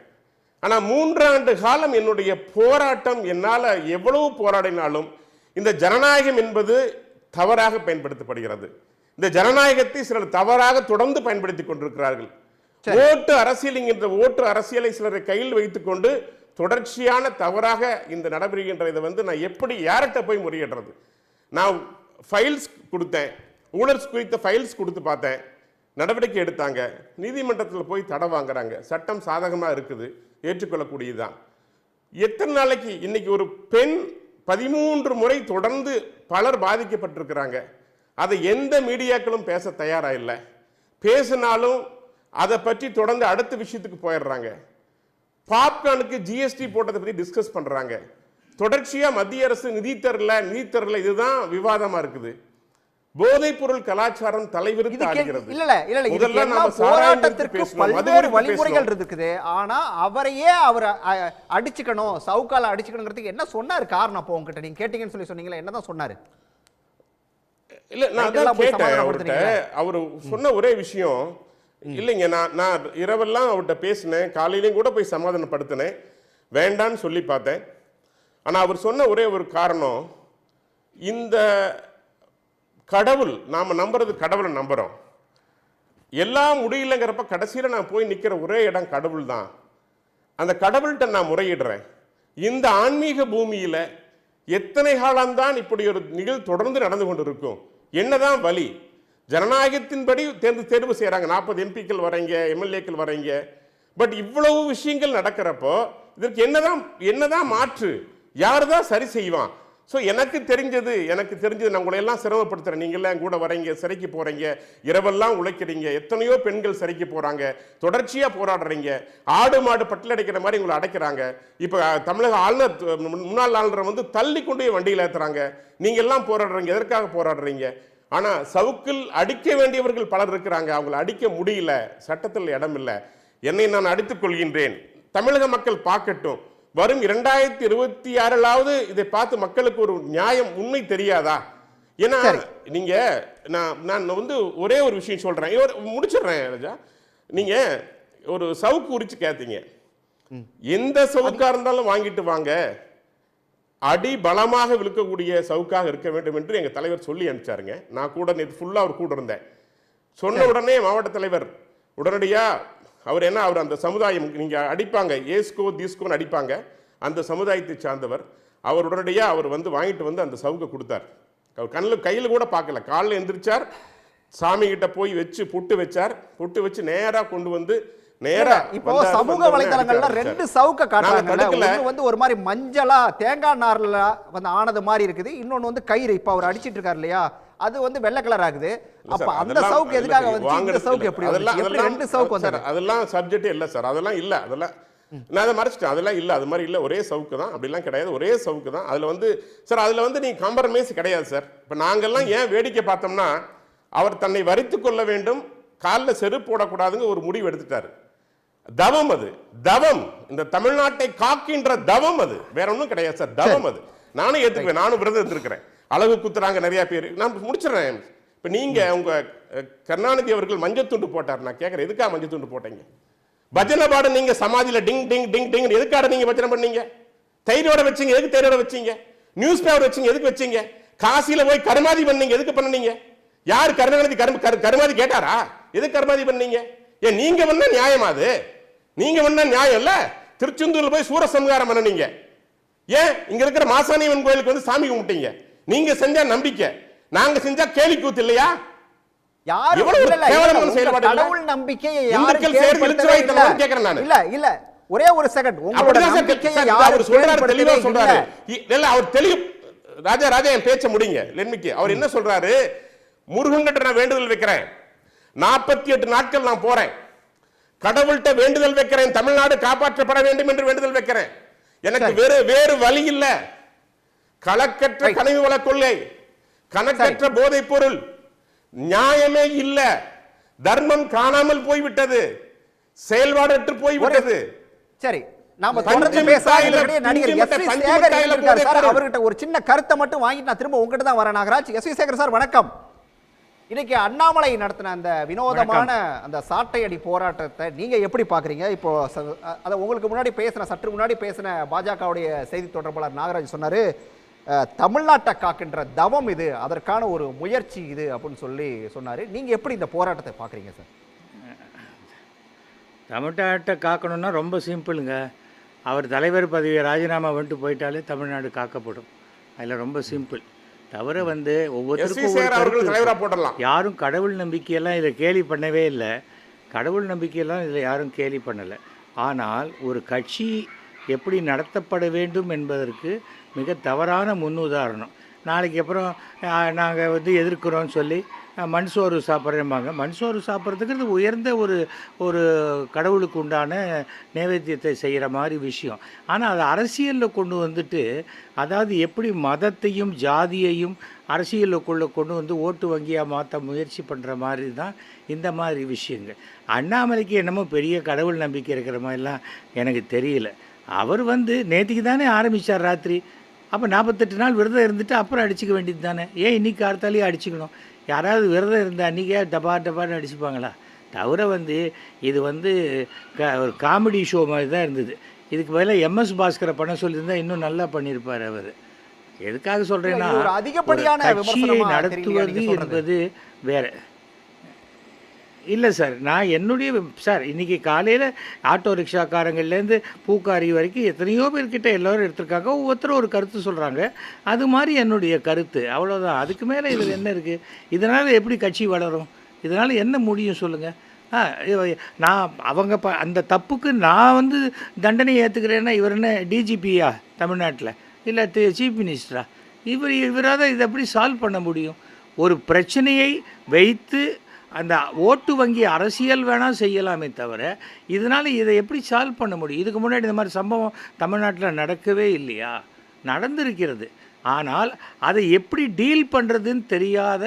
S10: ஆனா 3 ஆண்டு காலம் என்னுடைய போராட்டம், என்னால எவ்வளவு போராடினாலும் இந்த ஜனநாயகம் என்பது தவறாக பயன்படுத்தப்படுகிறது. இந்த ஜனநாயகத்தை சிலர் தவறாக தொடர்ந்து பயன்படுத்தி கொண்டிருக்கிறார்கள். ஓட்டு அரசியல், இந்த ஓட்டு அரசியலை சிலரை கையில் வைத்துக் கொண்டு தொடர்ச்சியான தவறாக இந்த நடைபெறுகின்ற இதை வந்து நான் எப்படி யார்கிட்ட போய் முறையிடுறது? நான் ஃபைல்ஸ் கொடுத்தேன், ஊழல் குறித்த ஃபைல்ஸ் கொடுத்து பார்த்தேன், நடவடிக்கை எடுத்தாங்க, நீதிமன்றத்தில் போய் தடை வாங்குறாங்க. சட்டம் சாதகமாக இருக்குது, ஏற்றுக்கொள்ளக்கூடியதுதான். எத்தனை நாளைக்கு? இன்னைக்கு ஒரு பெண் 13 முறை தொடர்ந்து பலர் பாதிக்கப்பட்டிருக்கிறாங்க. அதை எந்த மீடியாக்களும் பேச தயாரா இல்லை. பேசினாலும் அதை பற்றி தொடர்ந்து அடுத்த விஷயத்துக்கு போயிடுறாங்க. பாப்கார்னுக்கு ஜிஎஸ்டி போட்டதை பற்றி டிஸ்கஸ் பண்றாங்க. தொடர்ச்சியா மத்திய அரசு நிதி தரல, இதுதான் விவாதமா இருக்குது. போதைப் பொருள் கலாச்சாரம் தலைவிரித்து ஆடுகிறது.
S7: போராட்டத்திற்கு பல்வேறு வழிமுறைகள் இருக்குது. ஆனா அவரையே அவர் அடிச்சுக்கணும், சவுக்கால அடிச்சுக்கணுங்கிறதுக்கு என்ன சொன்னாரு காரணம்? அப்போ உங்ககிட்ட நீங்க கேட்டீங்கன்னு சொல்லி சொன்னீங்களா, என்னதான் சொன்னாரு?
S10: இல்ல நான் கேட்டேன். அவர் சொன்ன ஒரே விஷயம் இல்லைங்க, நான் இரவெல்லாம் அவர்கிட்ட பேசினேன், காலையிலையும் கூட போய் சமாதானப்படுத்தினேன், வேண்டான்னு சொல்லி பார்த்தேன். ஆனா அவர் சொன்ன ஒரே ஒரு காரணம், இந்த கடவுள், நாம நம்புறது கடவுளை நம்புறோம், எல்லாம் முடியலங்கிறப்ப கடைசியில் நான் போய் நிற்கிற ஒரே இடம் கடவுள் தான். அந்த கடவுள்கிட்ட நான் முறையிடுறேன். இந்த ஆன்மீக பூமியில எத்தனை காலம்தான் இப்படி ஒரு நிகழ்வு தொடர்ந்து நடந்து கொண்டு இருக்கும்? என்னதான் வழி? ஜனநாயகத்தின்படி தேர்வு செய்யறாங்க, 40 எம்பிக்கள் வரீங்க, எம்எல்ஏக்கள் வரீங்க. பட் இவ்வளவு விஷயங்கள் நடக்கிறப்போ இதற்கு என்னதான் மாற்று? யாருதான் சரி செய்வான்? ஸோ எனக்கு தெரிஞ்சது நான் உங்களை எல்லாம் சிரமப்படுத்துறேன். நீங்கள்லாம் கூட வரீங்க, சிறைக்கு போறீங்க, இரவெல்லாம் உழைக்கிறீங்க, எத்தனையோ பெண்கள் சிறைக்கு போறாங்க, தொடர்ச்சியா போராடுறீங்க, ஆடு மாடு பட்டில் அடைக்கிற மாதிரி உங்களை அடைக்கிறாங்க. இப்போ தமிழக ஆளுநர், முன்னாள் ஆளுநர் வந்து தள்ளி கொண்டு வண்டியில் ஏற்றுறாங்க. நீங்க எல்லாம் போராடுறீங்க, எதற்காக போராடுறீங்க? ஆனா சவுக்கில் அடிக்க வேண்டியவர்கள் பலர் இருக்கிறாங்க, அவங்களை அடிக்க முடியல, சட்டத்தில் இடம் இல்லை. என்னை நான் அடித்துக் கொள்கின்றேன், தமிழக மக்கள் பார்க்கட்டும். வரும் 2026 இதை பார்த்து மக்களுக்கு ஒரு நியாயம், உண்மை தெரியாதா? ஏன்னா நீங்க நான் வந்து ஒரே ஒரு விஷயம் சொல்றேன், முடிச்சிடுறேன் ராஜா. நீங்க ஒரு சவுக்கு உரிச்சு கேட்டீங்க, எந்த சவுக்கா இருந்தாலும் வாங்கிட்டு வாங்க, அடி பலமாக விழுக்கக்கூடிய சவுக்காக இருக்க வேண்டும் என்று எங்க தலைவர் சொல்லி அனுப்பிச்சாருங்க. நான் கூட நேற்று ஃபுல்லா அவர் கூட இருந்தேன். சொன்ன உடனே மாவட்ட தலைவர் உடனடியா அவர் அந்த சமுதாயம், நீங்க அடிப்பாங்க, ஏஸ்கோ தீஸ்கோன்னு அடிப்பாங்க, அந்த சமுதாயத்தை சார்ந்தவர். அவர் உடனடியாக அவர் வந்து வாங்கிட்டு வந்து அந்த சவுக்கை கொடுத்தார். அவர் கையில் கூட பார்க்கல. காலில் எந்திரிச்சார், சாமி கிட்ட போய் வச்சு புட்டு வச்சார். புட்டு வச்சு நேரா கொண்டு வந்து நேரா
S7: இப்போ சமூக வலைதளங்கள்ல 2 சவுக்க காட்டுறாங்க. ஒன்னு வந்து ஒரு மாதிரி மஞ்சளா தேங்காய் நார்ல வந்து ஆனது மாதிரி இருக்குது, இன்னொன்னு வந்து கயிறு இப்ப அவர் அடிச்சிட்டு இருக்காரு இல்லையா, அது வந்து வெள்ளை கலர் ஆகுது. அப்ப அந்த சவுக்கு எதுக்காக வந்து இந்த சவுக்கு எப்படி எப்படி 2 சவுக்கு வந்தாரு?
S10: அதெல்லாம் சப்ஜெக்ட் இல்ல சார், அதெல்லாம் இல்ல, அதெல்லாம் நான் அதை மறைச்சிட்டேன். அதெல்லாம் இல்லை, அது மாதிரி இல்லை, ஒரே சவுக்கு தான், அப்படிலாம் கிடையாது, ஒரே சவுக்கு தான். அதில் வந்து சார் அதில் வந்து நீங்கள் காம்ப்ரமைஸ் கிடையாது சார். இப்போ நாங்கள்லாம் ஏன் வேடிக்கை பார்த்தோம்னா, அவர் தன்னை வரித்து கொள்ள வேண்டும், காலில் செருப்பு போடக்கூடாதுங்க ஒரு முடிவு எடுத்துட்டாரு. தவம் அது, தவம், இந்த தமிழ்நாட்டை காக்கின்ற தவம் அது, வேற ஒன்றும் கிடையாது சார், தவம் அது. நானும் ஏற்றுக்குவேன், நானும் விரதம் எடுத்துருக்கிறேன். அழகு குத்துறாங்க நிறைய பேர், நான் முடிச்சிடறேன். இப்போ நீங்கள் உங்கள் கருணாநிதி அவர்கள் மஞ்சத்துண்டு போட்டார், நான் கேட்குறேன் எதுக்காக மஞ்சத்துண்டு போட்டீங்க? பஜனை பாடு நீங்க சமாதியில டிங் டிங் டிங் டிங் எதுக்காக நீங்க பஜனை பண்ணீங்க? தைரோட வச்சீங்க, எதுக்கு தைரோட வச்சீங்க? நியூஸ் பேப்பர் வச்சீங்க, எதுக்கு வச்சீங்க? காசியில போய் கருமாதி பண்ணீங்க, எதுக்கு பண்ணீங்க? யார் கருணாநிதி கருமாதி கேட்டாரா? எதுக்கு கருமாதி பண்ணீங்க? ஏன் நீங்க பண்ண நியாயமா அது? நீங்க பண்ண நியாயம் இல்ல. திருச்செந்தூர்ல போய் சூரசம்ஹாரம் பண்ணீங்க, ஏன் இங்க இருக்கிற மாசாணியம்மன் கோயிலுக்கு வந்து சாமி கும்பிட்டீங்க? நீங்க செஞ்சா நம்பிக்கை, நாங்க செஞ்சா கேலி கூத்து இல்லையா?
S7: கடவுள் நம்பிக்கையை இல்ல இல்ல ஒரே ஒரு செகண்ட் உங்களோட நம்பிக்கையை யாரு சொல்றாரு?
S10: இல்ல அவர் தெளிவு ராஜா ராஜா என் பேச்ச முடிங்க. லென்மிக்கு அவர் என்ன சொல்றாரு? முருகன் கிட்ட நான் வேண்டுதல் வைக்கிறேன், 48 நாட்கள் நான் போறேன், கடவுள்கிட்ட வேண்டுதல் வைக்கிறேன், தமிழ்நாடு காப்பாற்றப்பட வேண்டும் என்று வேண்டுதல் வைக்கிறேன், எனக்கு வேறு வழி இல்ல. கலக்கற்ற கனிவு வள கொள்ளை, கணக்கற்ற போதைப் பொருள், நியாயமே இல்ல, தர்மம் காணாமல் போய்விட்டது, செயல்பாடற்று போய்விட்டது.
S7: சரி, நாம தொடர்ந்து பேசலாம். நடிகர் எஸ்.வி. சேகர் இருக்கார் சார், அவர்கிட்ட ஒரு சின்ன கருத்தை மட்டும் வாங்கிட்டு நான் திரும்ப உங்ககிட்ட தான் வரேன். நாகராஜ், எஸ்.வி. சேகர் சார் வணக்கம். இன்னைக்கு அண்ணாமலை நடத்தின அந்த வினோதமான அந்த சாட்டை அடி போராட்டத்தை நீங்க எப்படி பாக்குறீங்க? இப்போ அத உங்களுக்கு முன்னாடி சற்று முன்னாடி பேசின பாஜகவுடைய செய்தி தொடர்பாளர் நாகராஜ் சொன்னாரு, தமிழ்நாட்டை காக்கின்ற தவம் இது, அதற்கான ஒரு முயற்சி இது அப்படின்னு சொல்லி சொன்னார். நீங்கள் எப்படி இந்த போராட்டத்தை பார்க்குறீங்க சார்?
S3: தமிழ்நாட்டை காக்கணும்னா ரொம்ப சிம்பிளுங்க. அவர் தலைவர் பதவியை ராஜினாமா பண்ணிட்டு போயிட்டாலே தமிழ்நாடு காக்கப்படும். அதில் ரொம்ப சிம்பிள். தவிர வந்து ஒவ்வொருத்தருக்கும் யாரும் கடவுள் நம்பிக்கையெல்லாம் இதில் கேலி பண்ணவே இல்லை. கடவுள் நம்பிக்கையெல்லாம் இதில் யாரும் கேலி பண்ணலை. ஆனால் ஒரு கட்சி எப்படி நடத்தப்பட வேண்டும் என்பதற்கு மிக தவறான முன்னுதாரணம். நாளைக்கு அப்புறம் நாங்கள் வந்து எதிர்க்கிறோன்னு சொல்லி மண் சோறு சாப்பிட்றேம்பாங்க. மண் சோறு சாப்பிட்றதுக்கு உயர்ந்த ஒரு கடவுளுக்கு உண்டான நைவேத்தியத்தை செய்கிற மாதிரி விஷயம். ஆனால் அதை அரசியலில் கொண்டு வந்துட்டு, அதாவது எப்படி மதத்தையும் ஜாதியையும் அரசியலுக்குள்ளே கொண்டு வந்து ஓட்டு வங்கியாக மாற்ற முயற்சி பண்ணுற மாதிரி தான் இந்த மாதிரி விஷயங்கள். அண்ணாமலைக்கு என்னமோ பெரிய கடவுள் நம்பிக்கை இருக்கிற மாதிரிலாம் எனக்கு தெரியல. அவர் வந்து நேற்றுக்கு தானே ஆரம்பித்தார் ராத்திரி. அப்போ 48 நாள் விரதம் இருந்துட்டு அப்புறம் அடிச்சுக்க வேண்டியது தானே. ஏன் இன்றைக்கி கார்த்தாலேயே அடிச்சுக்கணும்? யாராவது விரதம் இருந்த அன்றைக்கே டபார்னு அடிச்சுப்பாங்களா? தவிர வந்து இது வந்து ஒரு காமெடி ஷோ மாதிரி தான் இருந்தது. இதுக்கு பதிலாக எம்எஸ் பாஸ்கரை பண்ண சொல்லியிருந்தால் இன்னும் நல்லா பண்ணியிருப்பார் அவர். எதுக்காக சொல்கிறேன்னா, கட்சியை நடத்துவது என்பது வேறு இல்லை சார். நான் என்னுடைய சார் இன்றைக்கி காலையில் ஆட்டோ ரிக்ஷாக்காரங்கள்லேருந்து பூக்காரி வரைக்கும் எத்தனையோ பேர்கிட்ட எல்லோரும் எடுத்திருக்காங்க. ஒவ்வொருத்தரும் ஒரு கருத்து சொல்கிறாங்க. அது மாதிரி என்னுடைய கருத்து, அவ்வளோதான். அதுக்கு மேலே இதில் என்ன இருக்குது? இதனால் எப்படி கட்சி வளரும்? இதனால் என்ன முடியும் சொல்லுங்கள்? நான் அவங்க அந்த தப்புக்கு நான் வந்து தண்டனை ஏற்றுக்கிறேன்னா இவர் என்ன டிஜிபியா தமிழ்நாட்டில்? இல்லை சீஃப் மினிஸ்டரா? இவராக தான் இதை எப்படி சால்வ் பண்ண முடியும்? ஒரு பிரச்சனையை வைத்து அந்த ஓட்டு வங்கி அரசியல் வேணால் செய்யலாமே தவிர இதனால் இதை எப்படி சால்வ் பண்ண முடியும்? இதுக்கு முன்னாடி இந்த மாதிரி சம்பவம் தமிழ்நாட்டில் நடக்கவே இல்லையா? நடந்திருக்கிறது. ஆனால் அதை எப்படி டீல் பண்ணுறதுன்னு தெரியாத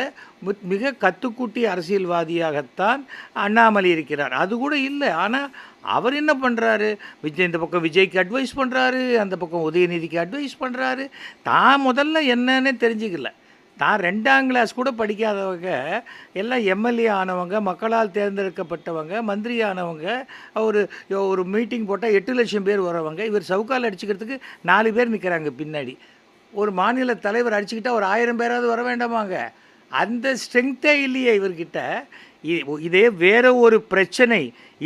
S3: மிக கத்துக்குட்டி அரசியல்வாதியாகத்தான் அண்ணாமலை இருக்கிறார். அது கூட இல்லை. ஆனால் அவர் என்ன பண்ணுறாரு? இந்த பக்கம் விஜய்க்கு அட்வைஸ் பண்ணுறாரு, அந்த பக்கம் உதயநிதிக்கு அட்வைஸ் பண்ணுறாரு. தான் முதல்ல என்னன்னு தெரிஞ்சுக்கல. தான் 2ஆம் கிளாஸ் கூட படிக்காதவங்க எல்லாம் எம்எல்ஏ ஆனவங்க, மக்களால் தேர்ந்தெடுக்கப்பட்டவங்க, மந்திரி ஆனவங்க. ஒரு மீட்டிங் போட்டால் 8 லட்சம் பேர் வரவங்க. இவர் சவுக்கால் அடிச்சுக்கிறதுக்கு 4 பேர் நிற்கிறாங்க பின்னாடி. ஒரு மாநில தலைவர் அடிச்சுக்கிட்டால் ஒரு 1000 பேராவது வர வேண்டாமாங்க? அந்த ஸ்ட்ரென்த்தே இல்லையே இவர்கிட்ட. இதே வேற ஒரு பிரச்சனை,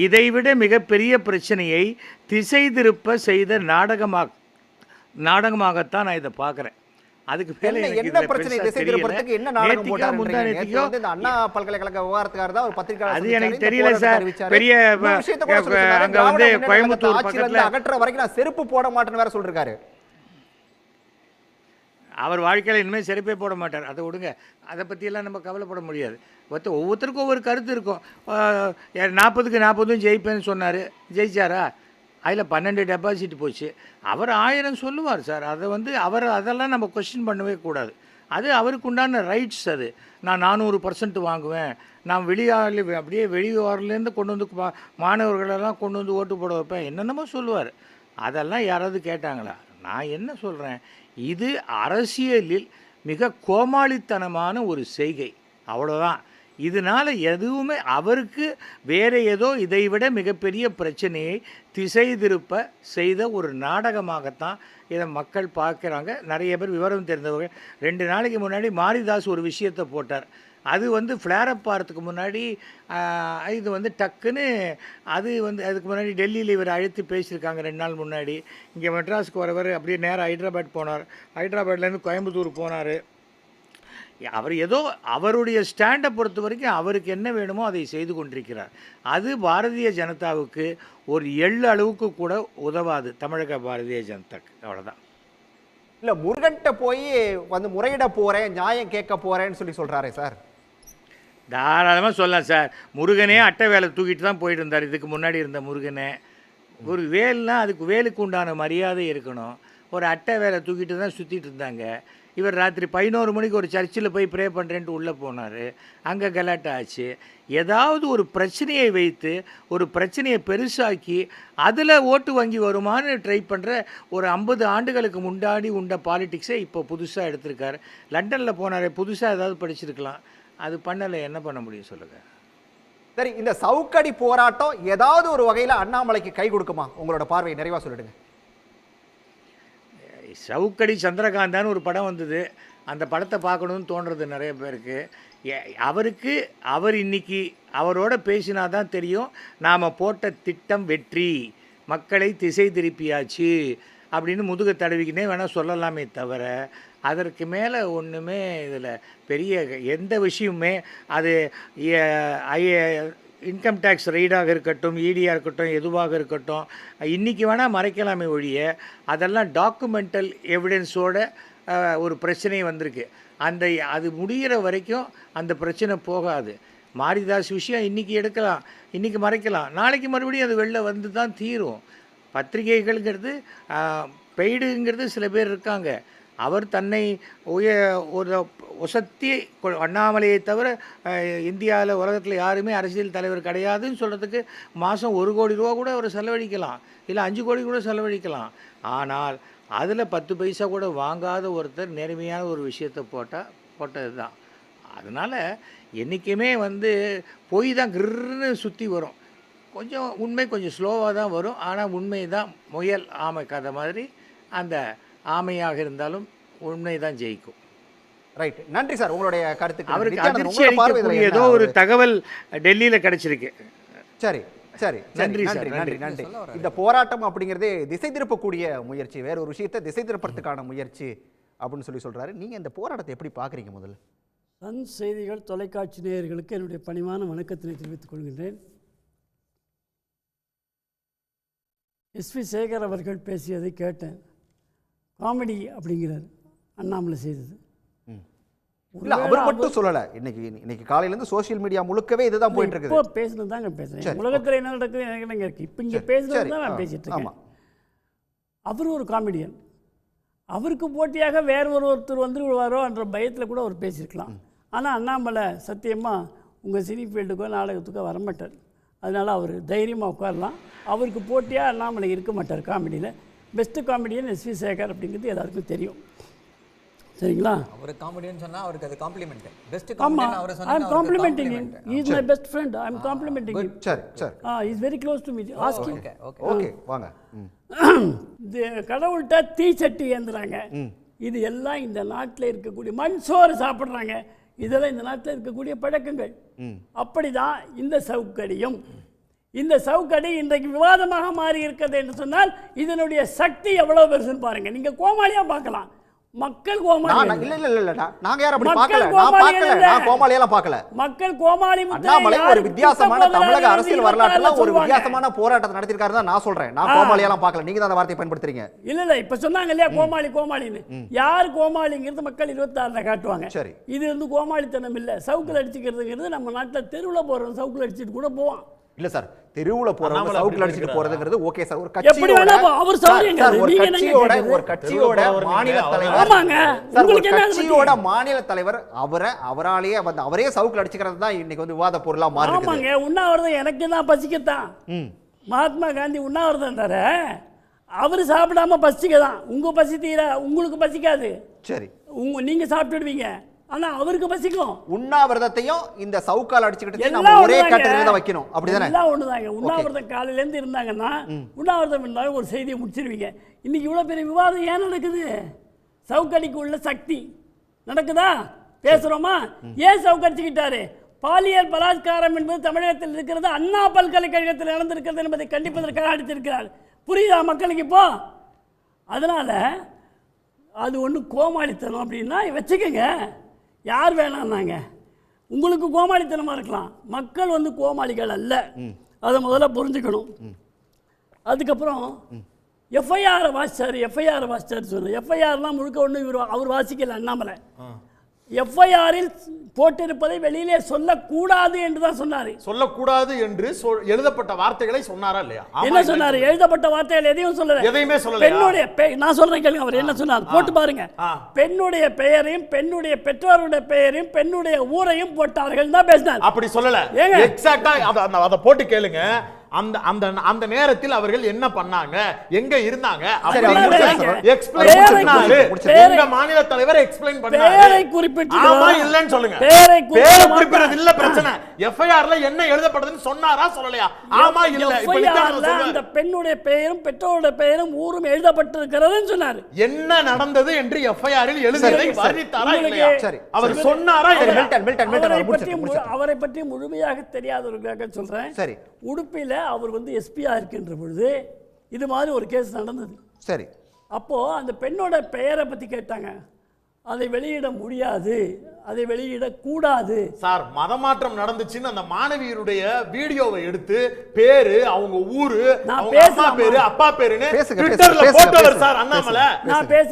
S3: இதைவிட மிகப்பெரிய பிரச்சனையை திசை திருப்ப செய்த நாடகமாகத்தான் நான் இதை பார்க்குறேன். அதுக்கு மேல
S7: என்ன
S3: எனக்கு
S7: என்ன
S3: இதுல
S7: பிரச்சனை
S3: பெருசா
S7: திசை
S3: தெரியல.
S7: திருப்பறதுக்கு என்ன நாடகம்
S3: நேத்திக்கோ
S7: போட்டாருன்றீங்க?
S3: முந்தானேத்திக்கோ
S7: நேத்து வந்து இந்த அண்ணா பல்கலைக்கழக விவகாரத்துக்காக தான் ஒரு பத்திரிகையாளர்
S3: அது எனக்கு
S7: சந்திச்சாரு, இந்த
S3: தெரியல
S7: போராட்டத்தை
S3: சார்.
S7: அறிவிச்சாரு.
S3: பெரிய
S7: இன்னொரு விஷயத்தை கூட சொல்லிருக்காரு,
S3: அங்க
S7: திராவிட
S3: வந்து
S7: முன்னேற்ற
S3: கோயம்புத்தூர்
S7: கழகத்தை ஆட்சியில இருந்து
S3: பக்கத்துல
S7: அகற்ற வரைக்கும் நான் செருப்பு போட மாட்டேன்னு வேற சொல்லிருக்காரு.
S3: அவர் வாழ்க்கையில் இனிமேல் செருப்பே போட மாட்டார். அதை விடுங்க, அதை பற்றியெல்லாம் நம்ம கவலைப்பட முடியாது. ஒவ்வொருத்தருக்கும் ஒவ்வொரு கருத்து இருக்கும். 40க்கு 40 ஜெயிப்பேன்னு சொன்னார், ஜெயிச்சாரா? அதில் 12 டெபாசிட் போச்சு. அவர் 1000 சொல்லுவார் சார். அதை வந்து அதெல்லாம் நம்ம கொஸ்டின் பண்ணவே கூடாது. அது அவருக்கு உண்டான ரைட்ஸ். அது நான் 400% வாங்குவேன், நான் அப்படியே வெளியூர்லேருந்து கொண்டு வந்து மாணவர்களெல்லாம் கொண்டு வந்து ஓட்டு போட வைப்பேன், என்னென்னமோ சொல்லுவார். அதெல்லாம் யாராவது கேட்டாங்களா? நான் என்ன சொல்கிறேன், இது அரசியலில் மிக கோமாளித்தனமான ஒரு செய்கை, அவ்வளோதான். இதனால் எதுவுமே அவருக்கு வேறு ஏதோ இதைவிட மிகப்பெரிய பிரச்சனையை திசை திருப்ப செய்த ஒரு நாடகமாகத்தான் இதை மக்கள் பார்க்குறாங்க. நிறைய பேர் விவரம் தெரிந்தவர்கள். 2 நாளைக்கு முன்னாடி மாரிதாஸ் ஒரு விஷயத்தை போட்டார். அது வந்து ஃப்ளேரப் ஆகிறதுக்கு முன்னாடி இது வந்து டக்குன்னு அது வந்து அதுக்கு முன்னாடி டெல்லியில் இவர் அழைத்து பேசியிருக்காங்க 2 நாள் முன்னாடி. இங்கே மெட்ராஸுக்கு வரவர் அப்படியே நேராக ஹைதராபாத் போனார், ஹைதராபாத்லேருந்து கோயம்புத்தூர் போனார். அவர் ஏதோ அவருடைய ஸ்டாண்டை பொறுத்த வரைக்கும் அவருக்கு என்ன வேணுமோ அதை செய்து கொண்டிருக்கிறார். அது பாரதிய ஜனதாவுக்கு ஒரு எள்ளு அளவுக்கு கூட உதவாது, தமிழக பாரதிய ஜனதாக்கு. அவ்வளோதான்.
S7: இல்லை, முருகன்கிட்ட போய் வந்து முறையிட போகிறேன், நியாயம் கேட்க போகிறேன்னு சொல்கிறாரே சார்.
S3: தாராளமாக சொல்லலாம் சார். முருகனே அட்டை வேலை தூக்கிட்டு தான் போயிட்டு இருந்தார் இதுக்கு முன்னாடி இருந்த முருகனே. ஒரு வேல்னா அதுக்கு வேலுக்கு உண்டான மரியாதை இருக்கணும். ஒரு அட்டை வேலை தூக்கிட்டு தான் சுற்றிட்டு இருந்தாங்க. இவர் ராத்திரி 11 மணிக்கு ஒரு சர்ச்சில் போய் ப்ரே பண்ணுறேன்ட்டு உள்ளே போனார், அங்கே கலாட்டா ஆச்சு. ஏதாவது ஒரு பிரச்சனையை வைத்து ஒரு பிரச்சனையை பெருசாக்கி அதில் ஓட்டு வங்கி வருமானு ட்ரை பண்ணுற ஒரு 50 ஆண்டுகளுக்கு முன்னாடி உண்ட பாலிட்டிக்ஸை இப்போ புதுசாக எடுத்திருக்காரு. லண்டனில் போனார், புதுசாக ஏதாவது படிச்சிருக்கலாம், அது பண்ணலை. என்ன பண்ண முடியும் சொல்லுங்கள்.
S7: சரி, இந்த சவுக்கடி போராட்டம் ஏதாவது ஒரு வகையில் அண்ணாமலைக்கு கை கொடுக்குமா? உங்களோட பார்வையை நிறைவாக சொல்லிடுங்க.
S3: சவுக்கடி சந்திரகாந்தான்னு ஒரு படம் வந்தது, அந்த படத்தை பார்க்கணுன்னு தோன்றது நிறைய பேருக்கு. அவர் இன்னைக்கு அவரோட பேசினா தான் தெரியும், நாம் போட்ட திட்டம் வெற்றி, மக்களை திசை திருப்பியாச்சு அப்படின்னு முதுக தடவிக்கினே வேணால் சொல்லலாமே தவிர அதற்கு மேலே ஒன்றுமே இதில் பெரிய எந்த விஷயமுமே அது இன்கம் டேக்ஸ் ரெய்டாக இருக்கட்டும், இடியாக இருக்கட்டும், எதுவாக இருக்கட்டும், இன்றைக்கி வேணால் மறைக்கலாமே ஒழிய அதெல்லாம் டாக்குமெண்டல் எவிடன்ஸோட ஒரு பிரச்சனை வந்திருக்கு. அது முடிகிற வரைக்கும் அந்த பிரச்சனை போகாது. மாரிதாஸ் விஷயம் இன்றைக்கி எடுக்கலாம், இன்றைக்கி மறைக்கலாம், நாளைக்கு மறுபடியும் அது வெளில வந்து தான் தீரும். பத்திரிகைகள்ங்கிறது பெய்டுங்கிறது சில பேர் இருக்காங்க. அவர் தன்னை ஒரு ஒசத்தி அண்ணாமலையை தவிர இந்தியாவில் உலகத்தில் யாருமே அரசியல் தலைவர் கிடையாதுன்னு சொல்கிறதுக்கு மாதம் 1 கோடி ரூபா கூட அவர் செலவழிக்கலாம், இல்லை 5 கோடி கூட செலவழிக்கலாம். ஆனால் அதில் 10 பைசா கூட வாங்காத ஒருத்தர் நேர்மையான ஒரு விஷயத்தை போட்டது தான். அதனால் என்றைக்குமே வந்து போய் தான் கிருன்னு சுற்றி வரும். கொஞ்சம் உண்மை கொஞ்சம் ஸ்லோவாக தான் வரும். ஆனால் உண்மை தான் முயல் ஆமை கதை மாதிரி, அந்த ஆமையாக இருந்தாலும் உண்மை தான் ஜெயிக்கும்.
S7: ரைட், நன்றி சார் உங்களுடைய கருத்துக்கு.
S3: அவருக்கு அதிர்ச்சி அளிக்கக்கூடிய ஏதோ ஒரு தகவல் டெல்லியில் கிடைச்சிருக்கு.
S7: சரி சரி, நன்றி சார், நன்றி நன்றி. இந்த போராட்டம் அப்படிங்கிறதே திசை திருப்பக்கூடிய முயற்சி, வேற ஒரு விஷயத்தை திசை திருப்பறதுக்கான முயற்சி அப்படின்னு சொல்றாரு. நீங்க இந்த போராட்டத்தை எப்படி பார்க்குறீங்க? முதல்ல
S11: சன் செய்திகள் தொலைக்காட்சி நேயர்களுக்கு என்னுடைய பணிவான வணக்கத்தினை தெரிவித்துக் கொள்கின்றேன். எஸ்வி சேகர் அவர்கள் பேசியதை கேட்டேன். காமெடி அப்படிங்கிறார் அண்ணாமலை செய்தது.
S7: இல்லை, அவர் மட்டும் சொல்லலை. இன்னைக்கு காலையிலேருந்து சோஷியல் மீடியா முழுக்கவே இதுதான் போயிட்டு இருக்கு.
S11: இப்போ பேசுனது தாங்க பேசுகிறேன். உலகத்தில் என்ன நடக்குது எனக்கு என்னங்க இருக்குது, இப்போ இங்கே பேசுகிறது தான் நான் பேசிகிட்டு இருக்கேன். அவர் ஒரு காமெடியன், அவருக்கு போட்டியாக வேறு ஒருத்தர் வந்து விடுவாரோ என்ற பயத்தில் கூட அவர் பேசியிருக்கலாம். ஆனால் அண்ணாமலை சத்தியமாக உங்கள் சினி ஃபீல்டுக்கோ நாடகத்துக்கோ வரமாட்டார். அதனால் அவர் தைரியமாக உட்காரலாம். அவருக்கு போட்டியாக அண்ணாமலை இருக்க மாட்டார். காமெடியில் பெஸ்ட்டு காமெடியன் எஸ்வி சேகர் அப்படிங்கிறது எல்லாருக்கும் தெரியும். சரிங்களா?
S12: அவர் காமெடியன் சொன்னா அவருக்கு அது காம்ப்ளிமெண்ட். பெஸ்ட்
S11: காமெடியன் அவர் சொன்னா I am complimenting him. He is my best friend. I am complimenting him.
S7: சரி சரி.
S11: He is very close to me. Ask him.
S7: Okay வாங்க.
S11: கடவுள்கிட்ட தீச்சட்டி ஏந்துறாங்க. இது எல்லாம் இந்த நாட்டில் இருக்கக்கூடிய மண் சோறு சாப்பிட்றாங்க. இதெல்லாம் இந்த நாட்டில் இருக்கக்கூடிய பழக்கங்கள். அப்படிதான் இந்த சவுக்கடியும். இந்த சவுக்கடி இன்றைக்கு விவாதமாக மாறி இருக்கிறது என்று சொன்னால் இதனுடைய சக்தி எவ்வளோ பெருசுன்னு பாருங்கள். நீங்கள் கோமாளியாக பார்க்கலாம். மக்கள் கோமாளி
S7: இல்ல இல்ல இல்ல நாங்க யாரும் அப்படி
S11: மக்கள்
S7: பார்க்கல. நான்
S11: கோமாளி
S7: பார்க்கல.
S11: இல்ல.
S7: நான் கோமாளியெல்லாம் பார்க்கல.
S11: மக்கள் கோமாளி
S7: அண்ணாமலை ஒரு வித்தியாசமான தமிழக அரசியல் வரலாற்றுல ஒரு வித்தியாசமான போராட்டத்தை நடத்திருக்காரு தான் நான் சொல்றேன். நான் கோமாளியெல்லாம் பார்க்கல. நீங்க தான் அந்த வார்த்தையை பயன்படுத்துறீங்க.
S11: இல்ல இப்ப சொன்னாங்க இல்லையா கோமாளி கோமாளின்னு. யார் கோமாளிங்கிறது மக்கள் 26ல காட்டுவாங்க.
S7: சரி.
S11: இது வந்து கோமாளித்தனம் இல்ல. சவுக்குல அடிச்சுக்கிறதுங்கிறது நம்ம நாட்டுல தெருவுல போறோம் சவுக்குல அடிச்சிட்டு கூட போவான்.
S7: இல்ல சார், தெருவுல போறவங்க சவுக்குல அடிச்சிட்டு போறதுங்கிறது ஓகே சார். ஒரு
S11: எப்படி வேணா அவர் சாரிங்க. நீங்க என்ன
S7: ஒரு கட்சியோட மாநில தலைவர்.
S11: ஆமாங்க. உங்களுக்கு என்ன
S7: கட்சியோட மாநில தலைவர் அவராலேயே வந்து அவரே சவுக்குல அடிச்சுக்கிறது தான் இன்னைக்கு வந்து விவாத பொருளா மாறி இருக்கு.
S11: ஆமாங்க. உண்ணாவிரதம் எனக்கு தான் பசிக்கத்தான். மகாத்மா காந்தி உண்ணாவிரதம் தர அவரு சாப்பிடாம பசிக்கதான். உங்க பசி தீர உங்களுக்கு பசிக்காது.
S7: சரி.
S11: நீங்க சாப்பிட்டுடுவீங்க. ஆனா அவருக்கு பசிக்கும்.
S7: உண்ணாவிரதத்தையும் இந்த சவுக்கால் அடிச்சுக்கிட்டு நம்ம ஒரே கேட்டகரியில தான் வைக்கணும். அப்படிதானே?
S11: எல்லாம் ஒண்ணுதாங்க. உண்ணாவிரதம் காலையில இருந்து இருந்தாங்கன்னா உண்ணாவிரதம் இருந்தாலும் ஒரு செய்தியை முடிச்சிருவீங்க. இன்னைக்கு இவ்வளவு பெரிய விவாதம் ஏன் நடக்குது? சவுக்கடிக்கு உள்ள சக்தி நடக்குதா? பேசுறோமா? ஏன் சவுக்கடிச்சுக்கிட்டாரு? பாலியல் பலாத்காரம் என்பது தமிழகத்தில் இருக்கிறது. அண்ணா பல்கலைக்கழகத்தில் நடந்திருக்கிறது என்பதை கண்டிப்பதற்காக அடித்திருக்கிறார். புரியுதா மக்களுக்கு இப்போ? அதனால அது ஒன்று கோமாளித்தனம் அப்படின்னா வச்சுக்கோங்க. யார் வேணான்னாங்க. உங்களுக்கு கோமாளித்தனமாக இருக்கலாம். மக்கள் வந்து கோமாளிகள் அல்ல. அதை முதல்ல புரிஞ்சுக்கணும். அதுக்கப்புறம் எஃப்ஐஆரை வாசிச்சார் சொல்லு. எஃப்ஐஆர்லாம் முழுக்க ஒன்று அவர் வாசிக்கல அண்ணாமலை. எஃப்ஐஆரில் போட்டிருப்பதை வெளியிலே சொல்லக்கூடாது என்று தான் சொன்னார்.
S9: சொல்லக்கூடாது என்று எழுதப்பட்ட வார்த்தைகளை சொன்னாரா இல்லையா?
S11: என்ன சொன்னார்? எழுதப்பட்ட வார்த்தைகள் எதையும் சொல்லல.
S9: எதையுமே சொல்லல.
S11: பெண்ணுடைய நான் சொல்றேன் கேளுங்க. அவர் என்ன சொன்னார் போட்டு பாருங்க. பெண்ணுடைய பெயரையும் பெண்ணுடைய பெற்றோருடைய பெயரையும் பெண்ணுடைய ஊரையும் போட்டார்கள் தான் பேசினார்.
S9: அப்படி சொல்லல. எக்ஸாக்ட்டா அத போட்டு கேளுங்க. அந்த அந்த அந்த நேரத்தில் அவர்கள் என்ன பண்ணாங்க, எங்க இருந்தாங்க, எங்க மாநில தலைவர் எக்ஸ்பிளைன் பண்ணாரு.
S11: பேரை குறிப்பிட்டு
S9: ஆமா இல்லன்னு சொல்லுங்க. பேரை குறிப்பிடுறது இல்ல பிரச்சனை. எஃப்ஐஆர்ல என்ன எழுதப்பட்டதுன்னு சொன்னாரா சொல்லலையா? ஆமா இல்ல.
S11: இப்ப அந்த பெண்ணுடைய பெயரும் பெற்றோருடைய பெயரும் ஊரும் எழுதப்பட்டிருக்கிறதுன்னு சொன்னாரு.
S9: என்ன நடந்தது என்று எஃப்ஐஆரில் எழுதியதை வர்ணித்தாரா இல்லையா? அவர் சொன்னாரா?
S11: அவரை பற்றி முழுமையாக தெரியாதவர்களுக்காக சொல்றேன். சரி. உடுப்பில அவர் வந்து எஸ்பியா இருக்கின்ற பொழுது இது மாதிரி ஒரு கேஸ் நடந்தது.
S7: சரி.
S11: அப்போ அந்த பெண்ணோட பெயரை பத்தி கேட்டாங்க. அதை வெளியிட முடியாது, அதை வெளியிடக்கூடாது.
S9: சார், மதமாற்றம் நடந்துச்சுன்னு அந்த மாணவியருடைய வீடியோவை எடுத்து பேரு, அவங்க ஊரு, அவங்க அம்மா பேரு, அப்பா பேருன்னு ட்விட்டர்ல போட்டவர் சார் அண்ணாமலை.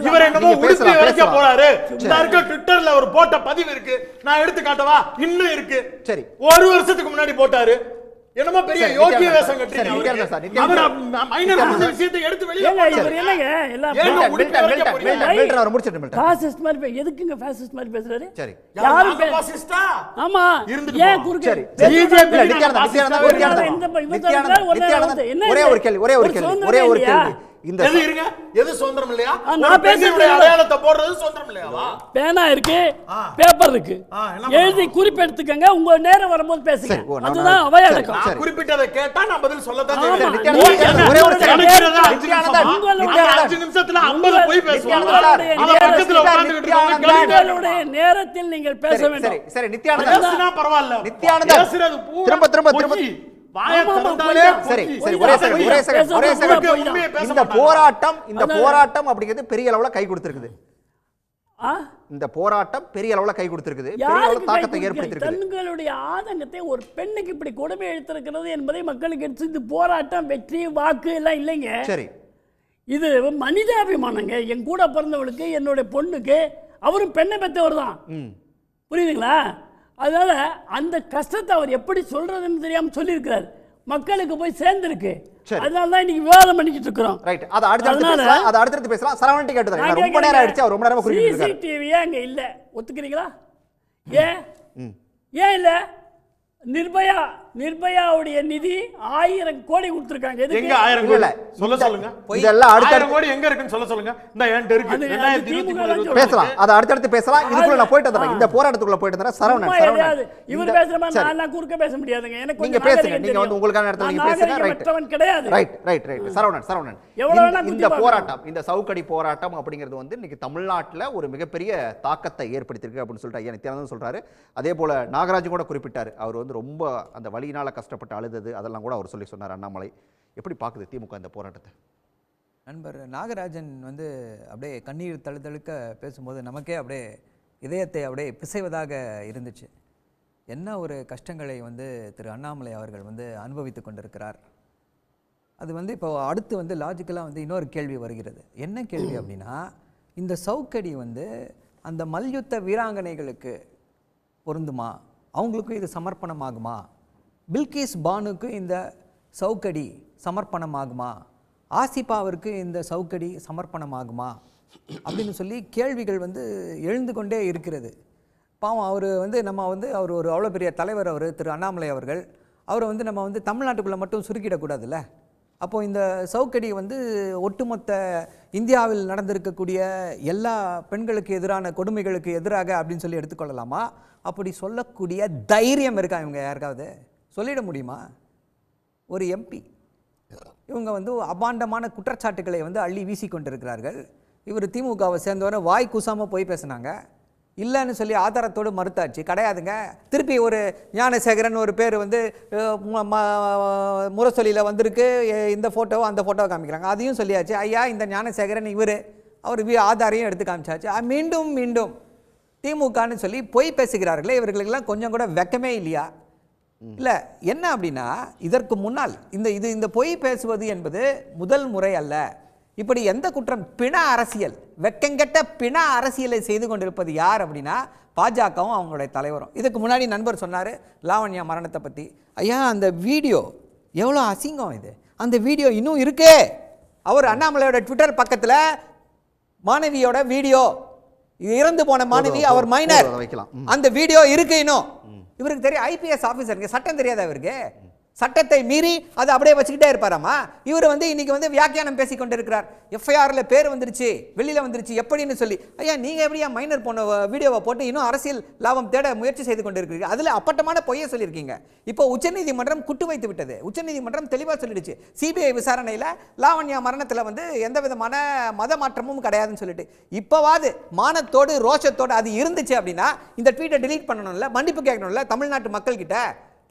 S9: இவர் என்னமோ உடுப்பி வைக்க போறாரு. இந்த இருக்க ட்விட்டர்ல ஒரு போட்ட பதிவு இருக்கு. நான் எடுத்து காட்டவா? இன்னும் இருக்கு.
S7: சரி.
S9: ஒரு வருஷத்துக்கு முன்னாடி போட்டாரு. என்னமோ பெரிய யோகிய வேஷம் கட்டிருக்காங்க. மைனர் விஷயத்தை எடுத்து வெளியே
S11: இவர் என்னங்க எல்லாம் பாசிஸ்ட் மாதிரி எதுக்குங்க பாசிஸ்ட் மாதிரி பேசுறாரு?
S9: சரி. யாரு பாசிஸ்டா?
S11: ஆமா. ஏன் குறுக்க
S7: பிஜேபி ஒரே ஒரு கேள்வி.
S9: இந்த எது இருங்க? எது சுதந்திரம் இல்லையா? நான் பேசுறேன். அடையாளத்தை போடுறது சுதந்திரம் இல்லையாவா?
S11: பேனா இருக்கு, பேப்பர் இருக்கு. எழுதி குறிப்பெடுத்துக்கங்க. உங்க நேரம் வரும்போது பேசுங்க. அதுதான் அவையடக்கம்.
S9: குறிப்பிட்டதை கேட்டா நான் பதில் சொல்லதான்
S7: ஒரே ஒரு
S9: 5 நிமிஷத்துல 50 போய் பேசுவாங்க.
S11: உங்களுடைய நேரத்தில் நீங்கள் பேச வேண்டும்.
S7: சரி நித்யானந்தா
S9: பரவாயில்ல.
S7: நித்யானந்தா திரும்ப இந்த போராட்டம் அப்படிங்கிறது பெரிய அளவுல கை கொடுத்திருக்குது. இந்த போராட்டம் பெரிய அளவுல கை கொடுத்திருக்குது. பெரிய அளவுல தாக்கத்தை ஏற்படுத்தியிருக்கு.
S11: தங்களுடைய ஆதங்கத்தை ஒரு பெண்ணுக்கு இப்படி கொடுமை எடுத்திருக்கிறது என்பதை மக்களுக்கு எடுத்து இந்த போராட்டம் வெற்றி வாக்கு எல்லாம் இல்லைங்க.
S7: சரி.
S11: இது மனிதாபிமானங்க. என் கூட பிறந்தவளுக்கு என்னுடைய பொண்ணுக்கு அவரும் பெண்ணை பெற்றவர் தான். புரியுதுங்களா? அதனால அந்த கஷ்டத்தை அவர் எப்படி சொல்றதுன்னு தெரியாம சொல்லியிருக்கிறார். மக்களுக்கு போய் சேர்ந்திருக்கு. அதனால தான் இன்னைக்கு விவாதம் பண்ணிக்கிட்டு இருக்கிறோம்.
S7: ரைட். அத அடுத்து பேசலாம். சரவணன் கேட்டது ரொம்ப நேரம் ஆயிடுச்சு. அவர் ரொம்ப நேரமா குறிப்பிட்டு இருக்காரு.
S11: சிசிடிவி அங்க இல்ல. ஒத்துக்கிறீங்களா? ஏன் இல்ல? நிர்பயாவுடைய நிதி 1000 கோடி கொடுத்திருக்காங்க.
S9: எங்க 1000 கோடி சொல்லுங்க.
S7: இதெல்லாம்
S9: 1000 கோடி எங்க இருக்குன்னு சொல்லுங்க. இந்த என்கிட்ட இருக்கு. 2023
S7: பேசலாம். அத அடுத்து பேசலாம். இதுக்குள்ள நான் போயிட்டு வரேன். இந்த போராட்டத்துக்குள்ள போயிட்டு வரேன். சரவணன்
S11: இவர் பேசுற மாதிரி நான் குறுக்க பேச முடியாதுங்க. எனக்கு
S7: நீங்க பேசுங்க. நீங்க வந்து உங்களுக்கான இடத்துல நீங்க பேசுங்க. ரைட். சரவணன் இந்த போராட்டம், இந்த சவுக்கடி போராட்டம் அப்படிங்கிறது வந்து இன்னைக்கு தமிழ்நாட்டுல ஒரு மிகப்பெரிய தாக்கத்தை ஏற்படுத்தியிருக்கு அப்படின்னு சொல்லிட்டு ஐயா நித்யானந்தன் சொல்றாரு. அதே போல நாகராஜ் கூட குறிப்பிட்டாரு. அவர் வந்து ரொம்ப அந்த வலியினால கஷ்டப்பட்டு அழுதது அதெல்லாம் கூட அவர் சொல்லி சொன்னார். அண்ணாமலை எப்படி பார்க்குது திமுக இந்த போராட்டத்தை?
S12: நண்பர் நாகராஜன் வந்து அப்படியே கண்ணீர் தழுதழுக்க பேசும்போது நமக்கே அப்படியே இதயத்தை அப்படியே பிசைவதாக இருந்துச்சு. என்ன ஒரு கஷ்டங்களை வந்து திரு அண்ணாமலை அவர்கள் வந்து அனுபவித்து கொண்டிருக்கிறார். அது வந்து இப்போ அடுத்து வந்து லாஜிக்கலாக வந்து இன்னொரு கேள்வி வருகிறது. என்ன கேள்வி அப்படின்னா, இந்த சவுக்கடி வந்து அந்த மல்யுத்த வீராங்கனைகளுக்கு பொருந்துமா? அவங்களுக்கும் இது சமர்ப்பணமாகுமா? பில்கிஸ் பானுக்கு இந்த சவுக்கடி சமர்ப்பணமாகுமா? ஆசிஃபாவிற்கு இந்த சவுக்கடி சமர்ப்பணமாகுமா அப்படின்னு சொல்லி கேள்விகள் வந்து எழுந்து கொண்டே இருக்கிறது. பாவம் அவர் வந்து நம்ம வந்து அவர் ஒரு அவ்வளோ பெரிய தலைவர், அவர் திரு அண்ணாமலை அவர்கள். அவரை வந்து நம்ம வந்து தமிழ்நாட்டுக்குள்ளே மட்டும் சுருக்கிடக்கூடாதுல்ல. அப்போது இந்த சவுக்கடி வந்து ஒட்டுமொத்த இந்தியாவில் நடந்திருக்கக்கூடிய எல்லா பெண்களுக்கு எதிரான கொடுமைகளுக்கு எதிராக அப்படின்னு சொல்லி எடுத்துக்கொள்ளலாமா? அப்படி சொல்லக்கூடிய தைரியம் இருக்கா இவங்க யாருக்காவது? சொல்லிட முடியுமா? ஒரு எம்பி இவங்க வந்து அபாண்டமான குற்றச்சாட்டுக்களை வந்து அள்ளி வீசி கொண்டிருக்கிறார்கள். இவர் திமுகவை சேர்ந்தவரை வாய் கூசாமல் போய் பேசினாங்க. இல்லைன்னு சொல்லி ஆதாரத்தோடு மறுத்தாச்சு. கிடையாதுங்க. திருப்பி ஒரு ஞானசேகரன் ஒரு பேர் வந்து முரசொலியில் வந்திருக்கு, இந்த ஃபோட்டோவை அந்த ஃபோட்டோவை காமிக்கிறாங்க. அதையும் சொல்லியாச்சு. ஐயா இந்த ஞானசேகரன் இவர், அவர் ஆதாரையும் எடுத்து காமிச்சாச்சு. மீண்டும் மீண்டும் திமுகன்னு சொல்லி பொய் பேசுகிறார்களே, இவர்களுக்கெல்லாம் கொஞ்சம் கூட வெக்கமே இல்லையா? இல்லை என்ன அப்படின்னா, இதற்கு முன்னால் இந்த பொய் பேசுவது என்பது முதல் முறை அல்ல. இப்படி எந்த குற்றம், பிண அரசியல், வெக்கங்கெட்ட பிண அரசியலை செய்து கொண்டிருப்பது யார் அப்படின்னா பாஜகவும் அவங்களுடைய தலைவரும். இதுக்கு முன்னாடி நண்பர் சொன்னார் லாவண்யா மரணத்தை பற்றி. ஐயா அந்த வீடியோ எவ்வளோ அசிங்கம்! இது அந்த வீடியோ இன்னும் இருக்கே. அவர் அண்ணாமலையோட ட்விட்டர் பக்கத்தில் மாணவியோட வீடியோ, இறந்து போன மாணவி, அவர் மைனர், அந்த வீடியோ இருக்கு இன்னும். இவருக்கு தெரியும், ஐபிஎஸ் ஆஃபீஸருக்கு சட்டம் தெரியாதா இவருக்கு? சட்டத்தை மீறி அதை அப்படியே வச்சுக்கிட்டே இருப்பாராமா? இவர் வந்து இன்னைக்கு வந்து வியாக்கியானம் பேசி கொண்டிருக்கிறார். எஃப்ஐஆரில் பேர் வந்துருச்சு, வெளியில் வந்துருச்சு எப்படின்னு சொல்லி. ஐயா நீங்கள் எப்படியா மைனர் போன வீடியோவை போட்டு இன்னும் அரசியல் லாபம் தேட முயற்சி செய்து கொண்டிருக்கிறீங்க? அதில் அப்பட்டமான பொய்யை சொல்லியிருக்கீங்க. இப்போ உச்சநீதிமன்றம் குட்டு வைத்து விட்டது. உச்சநீதிமன்றம் தெளிவாக சொல்லிடுச்சு, சிபிஐ விசாரணையில் லாவண்யா மரணத்தில் வந்து எந்த விதமான மத மாற்றமும் கிடையாதுன்னு சொல்லிட்டு. இப்போவாது மானத்தோடு ரோஷத்தோடு அது இருந்துச்சு அப்படின்னா இந்த ட்வீட்டை டிலீட் பண்ணணும்ல, மன்னிப்பு கேட்கணும்ல தமிழ்நாட்டு மக்கள்கிட்ட.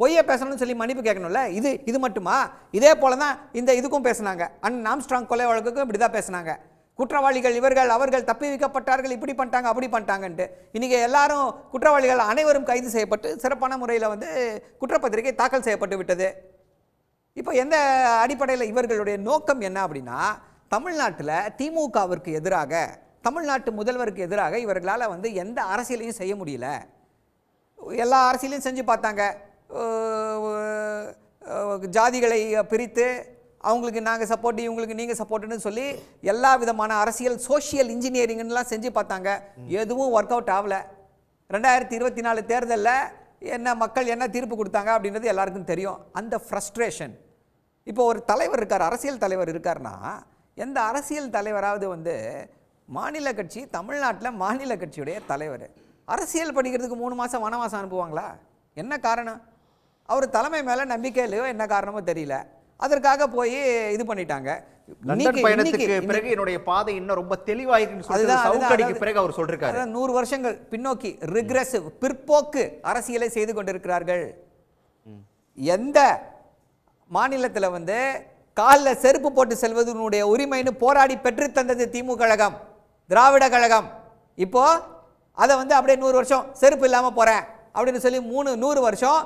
S12: பொய்யை பேசணும்னு சொல்லி மன்னிப்பு கேட்கணும்ல. இது மட்டுமா? இதே போல தான் இந்த இதுக்கும் பேசினாங்க. ஆம்ஸ்ட்ராங் கொலை வழக்குக்கும் இப்படி தான் பேசினாங்க. குற்றவாளிகள் இவர்கள், அவர்கள் தப்பி வைக்கப்பட்டார்கள், இப்படி பண்ணிட்டாங்க அப்படி பண்ணிட்டாங்கன்ட்டு. இன்றைக்கி எல்லாரும் குற்றவாளிகள் அனைவரும் கைது செய்யப்பட்டு சிறப்பான முறையில் வந்து குற்றப்பத்திரிகை தாக்கல் செய்யப்பட்டு விட்டது. இப்போ எந்த அடிப்படையில் இவர்களுடைய நோக்கம் என்ன அப்படின்னா, தமிழ்நாட்டில் திமுகவிற்கு எதிராக, தமிழ்நாட்டு முதல்வருக்கு எதிராக இவர்களால் வந்து எந்த அரசியலையும் செய்ய முடியல. எல்லா அரசியலையும் செஞ்சு பார்த்தாங்க. ஜாதிகளை பிரித்து அவங்களுக்கு நாங்கள் சப்போர்ட், இவங்களுக்கு நீங்கள் சப்போர்ட்டுன்னு சொல்லி எல்லா விதமான அரசியல் சோஷியல் இன்ஜினியரிங்லாம் செஞ்சு பார்த்தாங்க. எதுவும் ஒர்க் அவுட் ஆகலை. 2024 தேர்தலில் என்ன மக்கள் என்ன தீர்ப்பு கொடுத்தாங்க அப்படின்றது எல்லாருக்கும் தெரியும். அந்த ஃப்ரஸ்ட்ரேஷன். இப்போ ஒரு தலைவர் இருக்கார், அரசியல் தலைவர் இருக்கார்னா, எந்த அரசியல் தலைவராவது வந்து மாநில கட்சி, தமிழ்நாட்டில் மாநில கட்சியுடைய தலைவர் அரசியல் படிக்கிறதுக்கு 3 மாதம் வனவாசம் அனுப்புவாங்களா? என்ன காரணம்? அவர் தலைமை மேலே நம்பிக்கை இல்லையோ என்ன காரணமோ தெரியல. அதற்காக போய் இது பண்ணிட்டாங்க.
S7: லண்டன் பயணத்துக்கு பிறகு என்னுடைய பாதை இன்னும் ரொம்ப தெளிவாயிருக்குன்னு சொல்லி சவுக்கடிக்கு பிறகு அவர் சொல்றாரு.
S12: 100 வருஷங்கள் பின்னோக்கி ரிக்ரெசிவ் பிற்போக்கு அரசியலை செய்து கொண்டிருக்கிறார்கள். எந்த மாநிலத்தில் வந்து காலில் செருப்பு போட்டு செல்வதனுடைய உரிமைன்னு போராடி பெற்று தந்தது திமுக கழகம், திராவிட கழகம். இப்போ அதை வந்து அப்படியே 100 வருஷம் செருப்பு இல்லாமல் போறேன் அப்படின்னு சொல்லி 100 வருஷம்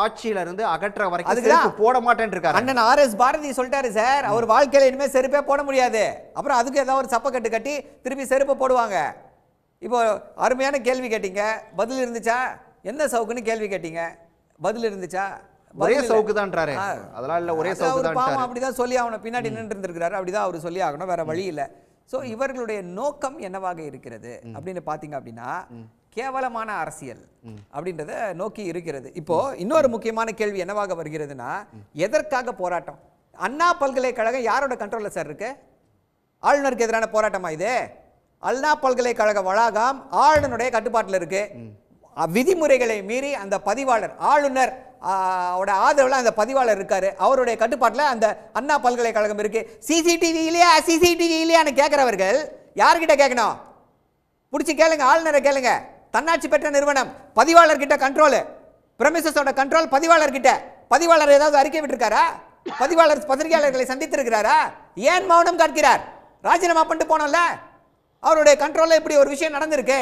S7: ஆட்சியில இருந்து அகற்ற வரைக்கும் போட மாட்டேன்னு இருக்காரு.
S12: அண்ணன் ஆர்எஸ் பாரதி சொல்லிட்டாரு சார், அவர் வாழ்க்கையில இனிமே செருப்பே போட முடியாது. அப்புறம் அதுக்கு ஏதாவது ஒரு சப்பக்கட்டு கட்டி திருப்பி செருப்பு போடுவாங்க. இப்போ அருமையான கேள்வி கேட்டீங்க, பதில் இருந்துச்சா? என்ன சவுக்குன்னு கேள்வி கேட்டீங்க, பதில் இருந்துச்சா?
S7: ஒரே சவுக்கு தான்றாரு. அதெல்லாம் இல்ல, ஒரே சவுக்கு தான்.
S12: பாவம் அப்படிதான் சொல்லி அவனை பின்னாடி நின்று இருந்திருக்கிறாரு. அப்படிதான் அவர் சொல்லி ஆகணும், வேற வழி இல்லை. ஸோ இவர்களுடைய நோக்கம் என்னவாக இருக்கிறது அப்படின்னு பார்த்தீங்க அப்படின்னா, கேவலமான அரசியல் அப்படின்றத நோக்கி இருக்கிறது. இப்போ இன்னொரு முக்கியமான கேள்வி என்னவாக வருகிறதுனா, எதற்காக போராட்டம்? அண்ணா பல்கலைக்கழகம் யாரோட கண்ட்ரோல்ல சார் இருக்கு? ஆளுநருக்கு எதிரான போராட்டமா இது? அண்ணா பல்கலைக்கழக வளாகம் ஆளுநருடைய கட்டுப்பாட்டில் இருக்கு. விதிமுறைகளை மீறி அந்த பதிவாளர், ஆளுநர் ஆதரவுல அந்த பதிவாளர் இருக்காரு, அவருடைய கட்டுப்பாட்டில் அந்த அண்ணா பல்கலைக்கழகம் இருக்கு. சிசிடிவி இல்லையான்னு கேட்கிறவர்கள் யார்கிட்ட கேட்கணும்? பிடிச்சி கேளுங்க, ஆளுநரை கேளுங்க. தன்னாட்சி பெற்ற நிறுவனம், பதிவாளர் கிட்ட கண்ட்ரோல், பிரமிசஸோட கண்ட்ரோல் பதிவாளர் கிட்ட. பதிவாளர் ஏதாவது அறிக்கை விட்டுருக்காரா? பத்திரிகையாளர்களை சந்தித்திருக்கிறாரா? ஏன் மௌனம் காட்கிறார்? ராஜினாமா பண்ணிட்டு போனோம்ல, அவருடைய கண்ட்ரோல்ல இப்படி ஒரு விஷயம் நடந்திருக்கு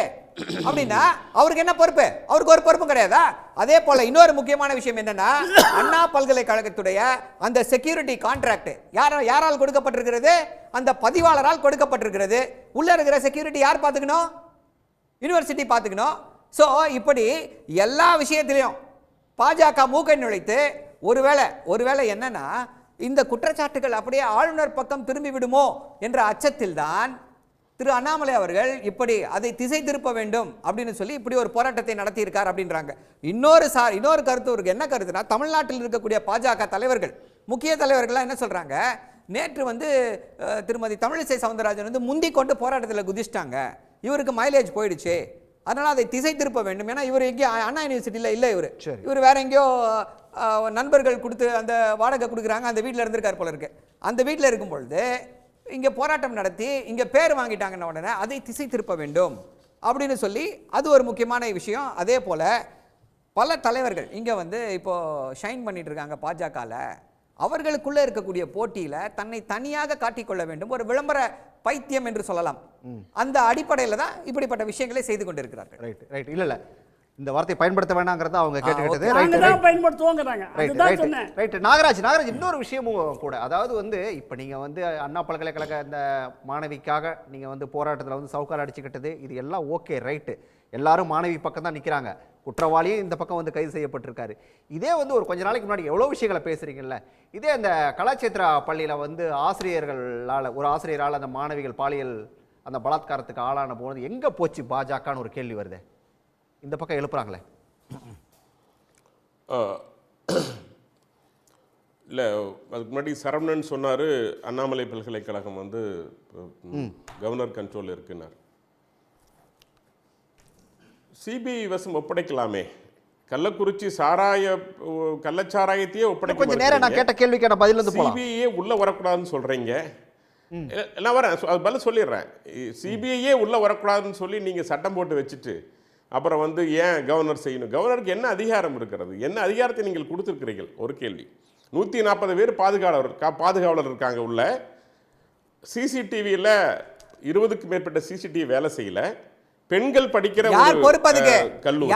S12: அப்படின்னா அவருக்கு என்ன பொறுப்பு? அவருக்கு ஒரு பொறுப்பும் கிடையாதா? அதே போல இன்னொரு முக்கியமான விஷயம் என்னன்னா, அண்ணா பல்கலைக்கழகத்துடைய அந்த செக்யூரிட்டி கான்ட்ராக்ட் யாரால் கொடுக்கப்பட்டிருக்கிறது? அந்த பதிவாளரால் கொடுக்கப்பட்டிருக்கிறது. உள்ள இருக்கிற செக்யூரிட்டி யார் பார்த்துக்கணும்? யூனிவர்சிட்டி பார்த்துக்கணும். ஸோ இப்படி எல்லா விஷயத்திலையும் பாஜக மூக்கை நுழைத்து ஒருவேளை என்னன்னா, இந்த குற்றச்சாட்டுகள் அப்படியே ஆளுநர் பக்கம் திரும்பி விடுமோ என்ற அச்சத்தில் தான் திரு அண்ணாமலை அவர்கள் இப்படி அதை திசை திருப்ப வேண்டும் அப்படின்னு சொல்லி இப்படி ஒரு போராட்டத்தை நடத்தி இருக்கார் அப்படின்றாங்க. இன்னொரு கருத்து இருக்கு. என்ன கருத்துனா, தமிழ்நாட்டில் இருக்கக்கூடிய பாஜக தலைவர்கள், முக்கிய தலைவர்கள்லாம் என்ன சொல்றாங்க, நேற்று திருமதி தமிழிசை சவுந்தரராஜன் முந்தி கொண்டு போராட்டத்தில் குதிச்சிட்டாங்க, இவருக்கு மைலேஜ் போயிடுச்சு, அதனால அதை திசை திருப்ப வேண்டும். ஏன்னா இவர் எங்கேயோ அண்ணா யூனிவர்சிட்டியில் இல்லை, இவர் வேற எங்கேயோ நண்பர்கள் கொடுத்து அந்த வாடகை கொடுக்குறாங்க, அந்த வீட்டில் இருந்திருக்கார் போல இருக்கு. அந்த வீட்டில் இருக்கும் பொழுது இங்கே போராட்டம் நடத்தி இங்கே பேர் வாங்கிட்டாங்கன்னு உடனே அதை திசை திருப்ப வேண்டும் அப்படின்னு சொல்லி அது ஒரு முக்கியமான விஷயம். அதே போல் பல தலைவர்கள் இங்கே இப்போ ஷைன் பண்ணிட்டு இருக்காங்க பாஜகவில். அவர்களுக்குள்ளே இருக்கக்கூடிய போட்டியில் தன்னை தனியாக காட்டிக்கொள்ள வேண்டும், ஒரு விளம்பர பைத்தியம் என்று சொல்லலாம். அந்த அடிப்படையில் தான் இப்படிப்பட்ட விஷயங்களை செய்து கொண்டிருக்கிறார்கள்.
S7: ரைட் இல்லை இந்த வார்த்தை பயன்படுத்த வேண்டாங்கிறத அவங்க கேட்டுக்கிட்டது. ரைட் நாகராஜ் இன்னொரு விஷயமும் கூட, அதாவது இப்போ நீங்கள் அண்ணா பல்கலைக்கழக இந்த மாணவிக்காக நீங்கள் போராட்டத்தில் சவுக்கால் அடிச்சுக்கிட்டது இது எல்லாம் ஓகே, ரைட்டு. எல்லாரும் மாணவி பக்கம் தான் நிற்கிறாங்க, குற்றவாளியும் இந்த பக்கம் கைது செய்யப்பட்டிருக்காரு. இதே ஒரு கொஞ்ச நாளைக்கு முன்னாடி எவ்வளோ விஷயங்களை பேசுறீங்கல்ல, இதே அந்த கலாச்சேத்ரா பள்ளியில் ஒரு ஆசிரியரால் அந்த மாணவிகள் பாலியல் அந்த பலாத்காரத்துக்கு ஆளான போது எங்கே போச்சு பாஜகன்னு ஒரு கேள்வி வருது, இந்த பக்கம் எழுப்புறாங்களே.
S10: இல்லை, அதுக்கு முன்னாடி சரவணன் சொன்னார் அண்ணாமலை பல்கலைக்கழகம் கவர்னர் கண்ட்ரோல் இருக்குன்னார். சிபிஐ வசம் ஒப்படைக்கலாமே, கள்ளக்குறிச்சி கள்ளச்சாராயத்தையே ஒப்படைக்க.
S7: கொஞ்சம் நேரம் நான் கேட்ட கேள்விக்கான பதில்
S10: சிபிஐயே உள்ள வரக்கூடாதுன்னு சொல்றீங்க. நான் வரேன், அது பதில் சொல்லிடுறேன். சிபிஐயே உள்ள வரக்கூடாதுன்னு சொல்லி நீங்க சட்டம் போட்டு வச்சுட்டு அப்புறம் ஏன் கவர்னர் செய்யணும்? கவர்னருக்கு என்ன அதிகாரம் இருக்கிறது? என்ன அதிகாரத்தை நீங்கள் கொடுத்துருக்கிறீர்கள்? ஒரு கேள்வி. 140 பேர் பாதுகாவலர் இருக்காங்க உள்ள. சிசிடிவியில் 20க்கு மேற்பட்ட சிசிடிவி வேலை செய்யல. பெண்கள் படிக்கிற
S12: கல்லூரி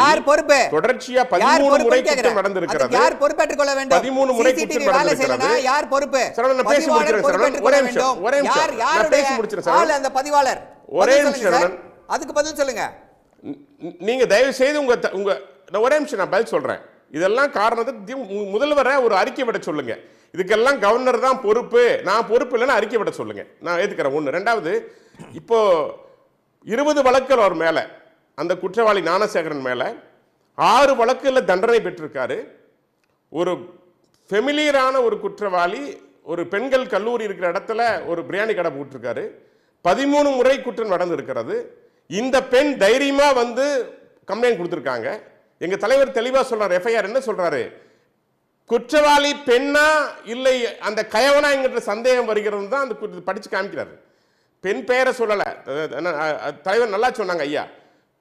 S10: தொடர்ச்சியா 13 முறை குற்றம் நடந்திருக்கிறது.
S12: யார் பொறுப்பேற்றுக் கொள்ள வேண்டும்?
S10: 13 முறை குற்றம் நடந்திருக்கிறது.
S12: யார் பொறுப்பு?
S10: நான் பேசி முடிக்கிறேன். ஒரே நிமிஷம் நான் பேசி முடிக்கிறேன்.
S12: அந்த பதிவாளர்
S10: ஒரே நிமிஷம்,
S12: அதுக்கு பதில் சொல்லுங்க.
S10: நீங்க தயவு செய்து உங்க ஒரே நிமிஷம் நான் பதில் சொல்றேன். இதெல்லாம் காரணத்தை முதல்வரை ஒரு அறிக்கை விட சொல்லுங்க. இதுக்கெல்லாம் கவர்னர் தான் பொறுப்பு, நான் பொறுப்பு இல்லைன்னு அறிக்கை விட சொல்லுங்க. நான் ஏத்துக்கிறேன். ஒன்று. ரெண்டாவது, இப்போ 20 வழக்குகள் அவர் மேல, அந்த குற்றவாளி ஞானசேகரன் மேல 6 வழக்குகளில் தண்டனை பெற்றிருக்காரு. ஒரு ஃபெமிலியரான ஒரு குற்றவாளி ஒரு பெண்கள் கல்லூரி இருக்கிற இடத்துல ஒரு பிரியாணி கடை போட்டிருக்காரு. 13 முறை குற்றம் நடந்திருக்கிறது. இந்த பெண் தைரியமா கம்ப்ளைண்ட் கொடுத்துருக்காங்க. எங்க தலைவர் தெளிவா சொல்றாரு. எஃப்ஐஆர் என்ன சொல்றாரு? குற்றவாளி பெண்ணா இல்லை அந்த கயவனா என்கிற சந்தேகம் வருகிறது தான் அந்த படிச்சு காமிக்கிறாரு. பெண் பேரை சொல்லல, தலைவர் நல்லா சொன்னாங்க ஐயா,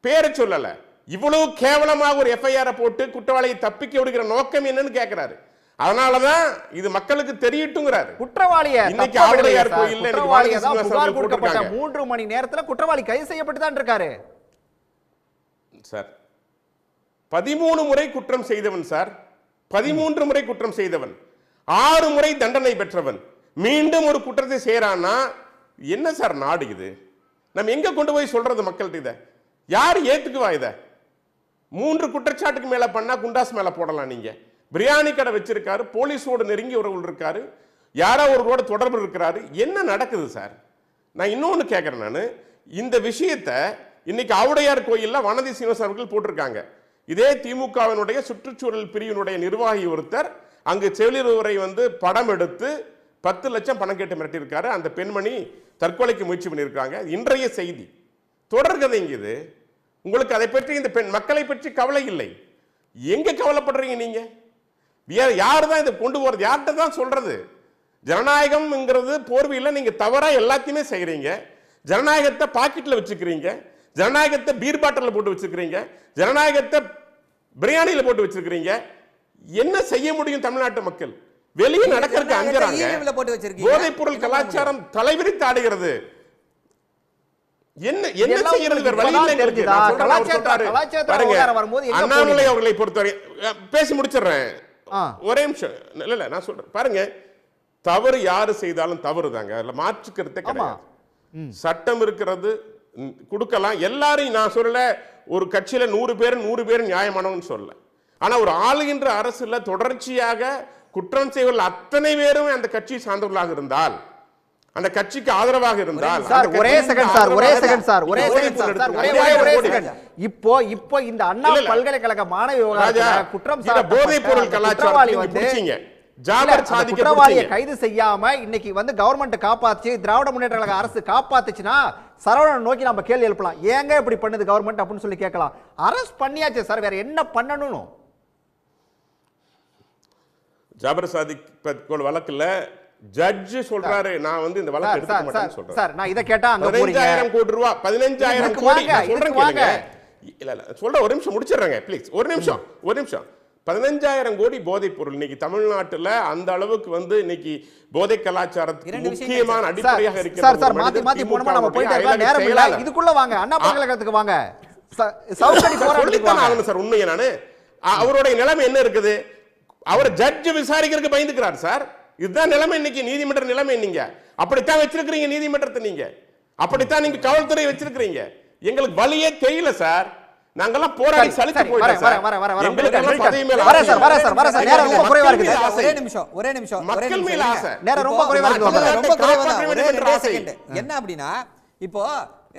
S10: பேரை சொல்லல. இவ்வளவு கேவலமாக ஒரு எஃப்ஐஆரை போட்டு குற்றவாளியை தப்பிக்க விடுகிற நோக்கம் என்னன்னு கேட்கிறாரு. அதனாலதான் இது மக்களுக்கு தெரியட்டுங்கிறாரு.
S7: குற்றவாளியை
S10: இன்னைக்கு ஆவுடையார் கோயில்ல
S7: 3 மணி நேரத்துல குற்றவாளி கைது செய்யப்பட்டு தான் இருக்காரு
S10: சார். 13 முறை குற்றம் செய்தவன் சார், 13 முறை குற்றம் செய்தவன், 6 முறை தண்டனை பெற்றவன் மீண்டும் ஒரு குற்றத்தை செய்யறான்னா என்ன சார் நாடு இது? நம்ம எங்க கொண்டு போய் சொல்றது மக்கள்கிட்ட? இதை யார் ஏத்துக்குவா? இதை 3 குற்றச்சாட்டுக்கு மேல பண்ணா குண்டாஸ் மேல போடலாம். நீங்க பிரியாணி கடை வச்சிருக்காரு, போலீஸோடு நெருங்கி உறவு இருக்காரு, யாரோ ஒருவரோட தொடர்பு இருக்கிறாரு. என்ன நடக்குது சார்? நான் இன்னொன்னு கேட்கிறேன். நான் இந்த விஷயத்தை இன்னைக்கு ஆவுடையார் கோயில்ல வானதி சீனிவாசன் அவர்கள் போட்டிருக்காங்க. இதே திமுகவினுடைய சுற்றுச்சூழல் பிரிவினுடைய நிர்வாகி ஒருத்தர் அங்கு செவிலியரை படம் எடுத்து 10 லட்சம் பணம் கேட்டு மிரட்டியிருக்காரு. அந்த பெண்மணி தற்கொலைக்கு முயற்சி பண்ணியிருக்காங்க. இன்றைய செய்தி தொடர்கதை இது. உங்களுக்கு அதை பற்றி இந்த மக்களை பற்றி கவலை இல்லை. எங்க கவலைப்படுறீங்க நீங்க? யாரு தான் இதை கொண்டு போறது? யார்கிட்ட தான் சொல்றது? ஜனநாயகம்ங்கிறது போர்வையில் நீங்க தவறா எல்லாத்தையுமே செய்யறீங்க. ஜனநாயகத்தை பாக்கெட்ல வச்சுக்கிறீங்க, ஜனநாயகத்தை பீர் பாட்டில் போட்டு வச்சுக்கிறீங்க, ஜனநாயகத்தை பிரியாணியில் போட்டு வச்சிருக்கிறீங்க. என்ன செய்ய முடியும் தமிழ்நாட்டு மக்கள்? வெளியே நடக்கிறதுக்கு அஞ்சுறாங்க.
S12: ஈவில போட்டு வச்சிருக்கீங்க.
S10: போதைப் பொருள் கலாச்சாரம் தலைவிரித்து ஆடுகிறது. என்ன செய்யறது? அண்ணாமலை அவர்களை பொறுத்தவரை பேசி முடிச்சிடுறேன். ஒரே நிமிஷம். இல்ல நான் சொல்றேன் பாருங்க, தவறு யாரு செய்தாலும் தவறு தாங்க, அதுல மாற்றுக்கிறதே கிடையாது. சட்டம் இருக்கிறது, கொடுக்கலாம். எல்லாரையும் நான் சொல்லல, ஒரு கட்சியில 100 பேர் நியாயமானவன்னு சொல்லல. ஆனா ஒரு ஆளுகின்ற அரசுல தொடர்ச்சியாக குற்றம் செய்வர்கள் அத்தனை பேரும் அந்த கட்சி சார்ந்தவர்களாக இருந்தால், அந்த கட்சிக்கு ஆதரவாக இருந்தால்,
S7: இப்போ இந்த அண்ணா பல்கலைக்கழக மாணவி விவகாரத்துல குற்றம்
S10: போதைப் பொருள் கலாச்சாரம்
S7: குற்றவாளியை கைது செய்யாம இன்னைக்கு வந்து கவர்மெண்ட் காப்பாச்சு, திராவிட முன்னேற்ற கழக அரசு காப்பாத்துச்சுன்னா சரவணன் நோக்கி நம்ம கேள்வி எழுப்பலாம், ஏங்க இப்படி பண்ணுது கவர்மெண்ட் அப்படின்னு சொல்லி கேட்கலாம். அரெஸ்ட் பண்ணியாச்சு சார், வேற என்ன பண்ணணும்?
S10: ஜாபர் சாதிக் வழக்குல ஜட்ஜ் சொல்றாரு, நான் வந்து இந்த வழக்கு எடுக்க மாட்டேன்னு சொல்றேன்.
S7: சார் நான் இத கேட்டா அங்க
S10: 15,000 கோடி ரூபாய் 15,000 கோடி சொல்றேன் கேளுங்க. இல்ல சொல்ற ஒரு நிமிஷம் முடிச்சிடுறேங்க ப்ளீஸ். ஒரு நிமிஷம் 15,000 கோடி போதைப் பொருள் இன்னைக்கு தமிழ்நாட்டுல அந்த அளவுக்கு வந்து இன்னைக்கு போதை கலாச்சாரத்துக்கு முக்கியமான அடிப்படையாக இருக்கிறது.
S7: சார் மாத்தி போனோமா நம்ம போயிட்டே இருக்கலாம், நேரம் இல்ல. இதுக்குள்ள வாங்க, அண்ணா பல்கலைக்கழகத்துக்கு வாங்க. சவுக்கடி போராட்டத்துக்கு வாங்க
S10: சார். உண்மையா நானு அவருடைய நிலைமை என்ன இருக்குது? அவர் ஜட்ஜ் விசாரிக்கிறதுக்கு பயந்துக்கிறார் சார். இதுதான் நிலைமை இன்னைக்கு நீதிமன்ற நிலைமை. நீங்க அப்படித்தான் வச்சிருக்கீங்க நீதிமன்றத்தை, நீங்க அப்படித்தான் நீங்க காவல்துறை வச்சிருக்கீங்க. எங்களுக்கு வழியே தெரியல சார். நாங்கெல்லாம் போராடி சலிச்சு போயிட்டோம் சார்.
S12: ஒரே நிமிஷம்
S10: மக்கள் மேல ஆசை,
S12: நேரம் ரொம்ப குறைவா இருக்கு. என்ன அப்படின்னா இப்போ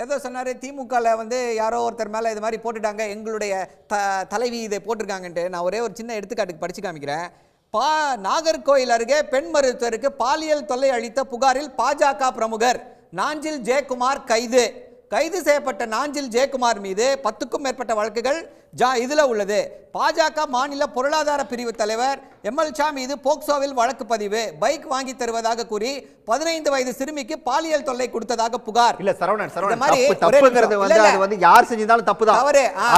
S12: ஏதோ சொன்னாரு, திமுகல வந்து யாரோ ஒருத்தர் மேல இது மாதிரி போட்டுட்டாங்க, எங்களுடைய தலைவி இதை போட்டிருக்காங்கன்ட்டு. நான் ஒரே ஒரு சின்ன எடுத்துக்காட்டுக்கு படிச்சு காமிக்கிறேன். நாகர்கோயில் அருகே பெண் மருத்துவருக்கு பாலியல் தொல்லை அளித்த புகாரில் பாஜக பிரமுகர் நாஞ்சில் ஜெயக்குமார் கைது செய்யப்பட்ட நாஞ்சில் ஜெயக்குமார் மீது 10க்கும் மேற்பட்ட வழக்குகள் இதுல உள்ளது. பாஜக மாநில பொருளாதார பிரிவு தலைவர் எம்எல் ஷா மீது போக்சோவில் வழக்கு பதிவு. பைக் வாங்கி தருவதாக கூறி 15 வயது சிறுமிக்கு பாலியல் தொல்லை கொடுத்ததாக புகார்.
S7: இல்ல சரவணன் தப்புங்கிறது வந்து அது வந்து யார் செஞ்சாலும் தப்புதான்.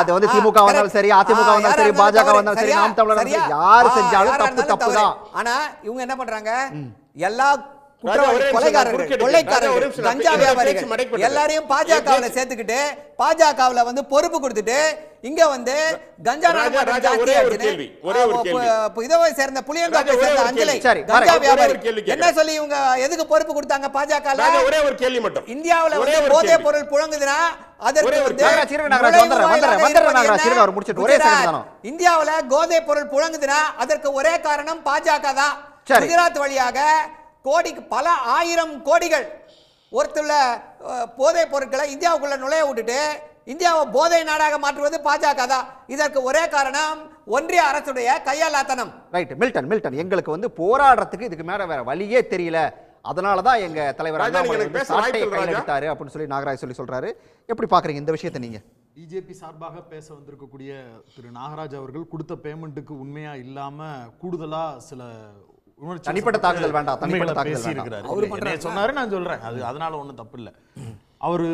S7: அது வந்து திமுக வந்தாலும் சரி, அதிமுக வந்தாலும் சரி, பாஜக வந்தாலும் சரி, நாம் தமிழர் வந்தாலும் சரி, யார் செஞ்சாலும் தப்புதான்.
S12: ஆனா இவங்க என்ன பண்றாங்க, எல்லா கஞ்சா வியாபாரிகள் எல்லாரையும் பாஜகவுல சேர்த்துக்கிட்டு பாஜகவுல வந்து பொறுப்பு கொடுத்துட்டு இங்க வந்து கஞ்சா இதவை சேர்ந்த புளியங்காட்டை சேர்ந்த அஞ்சலை கஞ்சா வியாபாரி என்ன சொல்லி இவங்க எதுக்கு பொறுப்பு கொடுத்தாங்க பாஜகல?
S10: ஒரே ஒரு கேள்வி மட்டும்.
S12: இந்தியாவுல வந்து போதைப் பொருள் புழங்குதுன்னா அதற்கு இந்தியாவுல போதைப் பொருள் புழங்குதுன்னா அதற்கு ஒரே காரணம் பாஜக தான். குஜராத் வழியாக பல 1000 கோடிகள் ஒருத்துள்ள போதைப் பொருட்களை இந்தியாவுக்குள்ள நுழைய விட்டுட்டு இந்தியாவை போதை நாடாக மாற்றுவது பாஜக தான். இதற்கு ஒரே காரணம் ஒன்றிய அரசுடைய கையாலாத்தனம்.
S7: ரைட் மில்டன், எங்களுக்கு வந்து போராடுறதுக்கு இதுக்கு மேல வேற வழியே தெரியல, அதனாலதான் எங்க தலைவர் எடுத்தாரு அப்படின்னு சொல்லி நாகராஜ் சொல்றாரு. எப்படி பாக்குறீங்க இந்த விஷயத்தை நீங்க?
S9: பிஜேபி சார்பாக பேச வந்திருக்கக்கூடிய திரு நாகராஜ் அவர்கள் கொடுத்த பேமெண்ட்டுக்கு உண்மையா இல்லாம கூடுதலா சில
S7: தனிப்பட்ட தாக்குதல் வேண்டாம்
S9: சொன்னாரு. நான் சொல்றேன் அது அதனால ஒன்றும் தப்பு இல்லை. அவர்